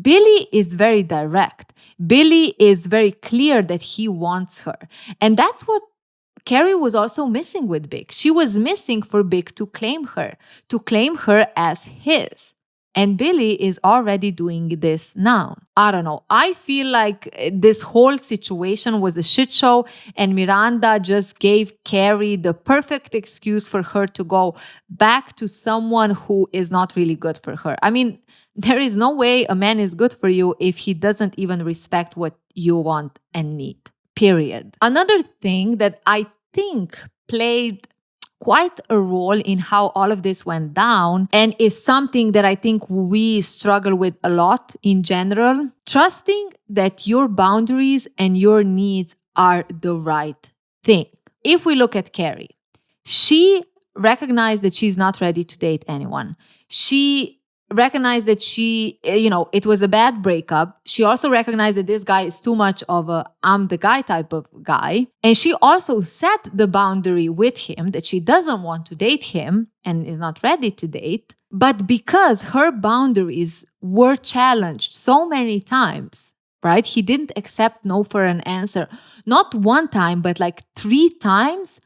Billy is very direct. Billy is very clear that he wants her. And that's what Carrie was also missing with Big. She was missing for Big to claim her as his. And Billy is already doing this now. I don't know. I feel like this whole situation was a shit show and Miranda just gave Carrie the perfect excuse for her to go back to someone who is not really good for her. I mean, there is no way a man is good for you if he doesn't even respect what you want and need. Period. Another thing that I think played quite a role in how all of this went down and is something that I think we struggle with a lot in general. Trusting that your boundaries and your needs are the right thing. If we look at Carrie, she recognized that she's not ready to date anyone. She recognized that it was a bad breakup. She also recognized that this guy is too much of a I'm the guy type of guy. And she also set the boundary with him that she doesn't want to date him and is not ready to date. But because her boundaries were challenged so many times, right? He didn't accept no for an answer. Not one time, but like 3 times.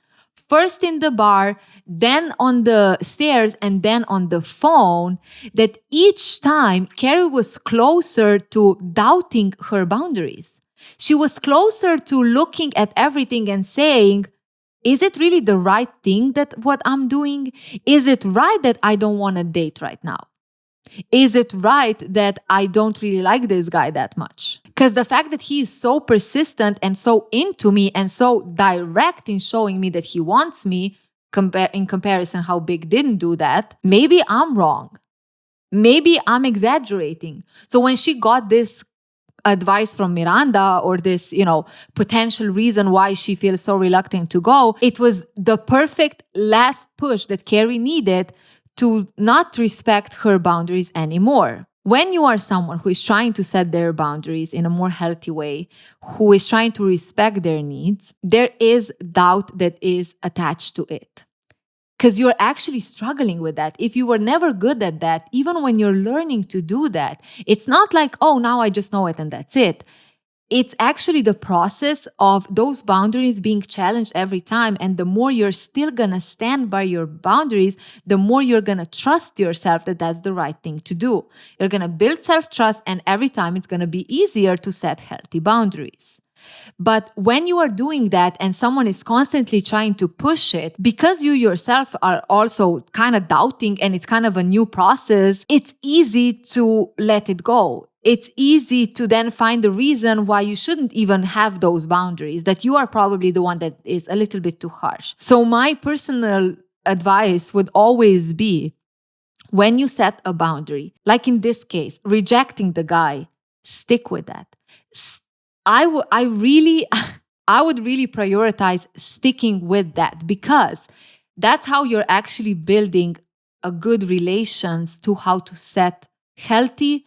First in the bar, then on the stairs, and then on the phone, that each time Carrie was closer to doubting her boundaries. She was closer to looking at everything and saying, is it really the right thing that what I'm doing? Is it right that I don't want to date right now? Is it right that I don't really like this guy that much? Because the fact that he is so persistent and so into me and so direct in showing me that he wants me, in comparison how Big didn't do that, maybe I'm wrong. Maybe I'm exaggerating. So when she got this advice from Miranda or this, potential reason why she feels so reluctant to go, it was the perfect last push that Carrie needed to not respect her boundaries anymore. When you are someone who is trying to set their boundaries in a more healthy way, who is trying to respect their needs, there is doubt that is attached to it. because you're actually struggling with that. If you were never good at that, even when you're learning to do that, it's not like, oh, now I just know it and that's it. It's actually the process of those boundaries being challenged every time. And the more you're still going to stand by your boundaries, the more you're going to trust yourself that that's the right thing to do. You're going to build self-trust, and every time it's going to be easier to set healthy boundaries. But when you are doing that and someone is constantly trying to push it, because you yourself are also kind of doubting and it's kind of a new process, it's easy to let it go. It's easy to then find the reason why you shouldn't even have those boundaries, that you are probably the one that is a little bit too harsh. So my personal advice would always be, when you set a boundary, like in this case, rejecting the guy, stick with that. I would really prioritize sticking with that, because that's how you're actually building a good relations to how to set healthy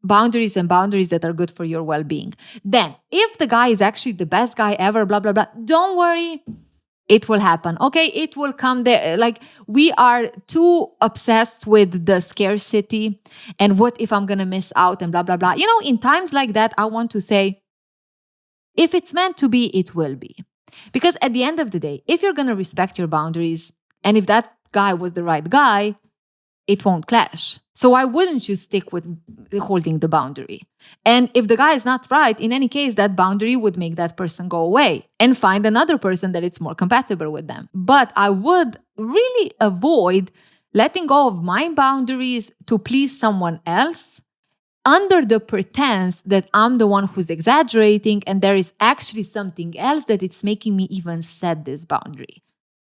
boundaries and boundaries that are good for your well-being. Then, if the guy is actually the best guy ever, blah, blah, blah, don't worry. It will happen. Okay, it will come there. Like, we are too obsessed with the scarcity and what if I'm going to miss out and blah, blah, blah. You know, in times like that, I want to say, if it's meant to be, it will be. Because at the end of the day, if you're going to respect your boundaries, and if that guy was the right guy, it won't clash. So why wouldn't you stick with holding the boundary? And if the guy is not right, in any case, that boundary would make that person go away and find another person that it's more compatible with them. But I would really avoid letting go of my boundaries to please someone else, under the pretense that I'm the one who's exaggerating and there is actually something else that it's making me even set this boundary.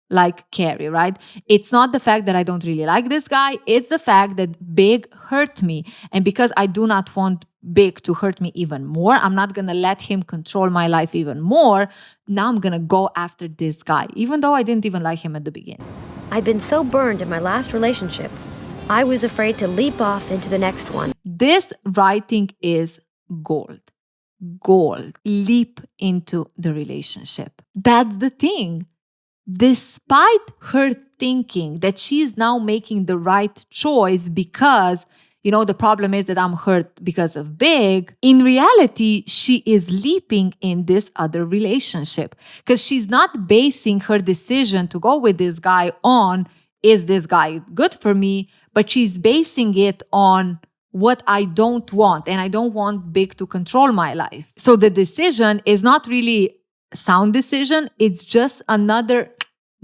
Like Carrie, right? It's not the fact that I don't really like this guy. It's the fact that Big hurt me. And because I do not want Big to hurt me even more, I'm not going to let him control my life even more. Now I'm going to go after this guy, even though I didn't even like him at the beginning. I'd been so burned in my last relationship, I was afraid to leap off into the next one. This writing is gold. Gold. Leap into the relationship. That's the thing. Despite her thinking that she's now making the right choice because, you know, the problem is that I'm hurt because of Big, in reality, she is leaping in this other relationship because she's not basing her decision to go with this guy on, is this guy good for me? But she's basing it on what I don't want. And I don't want Big to control my life. So the decision is not really a sound decision. It's just another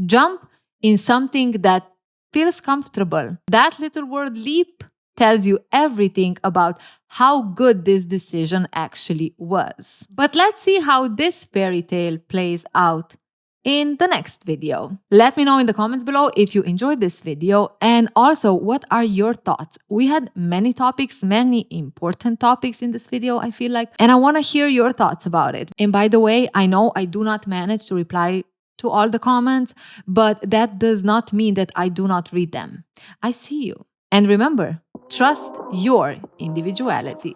jump in something that feels comfortable. That little word leap tells you everything about how good this decision actually was. But let's see how this fairy tale plays out in the next video. Let me know in the comments below if you enjoyed this video, and also what are your thoughts. We had many topics, many important topics in this video, I feel like, and I want to hear your thoughts about it. And by the way, I know I do not manage to reply to all the comments, but that does not mean that I do not read them. I see you. And remember, trust your individuality.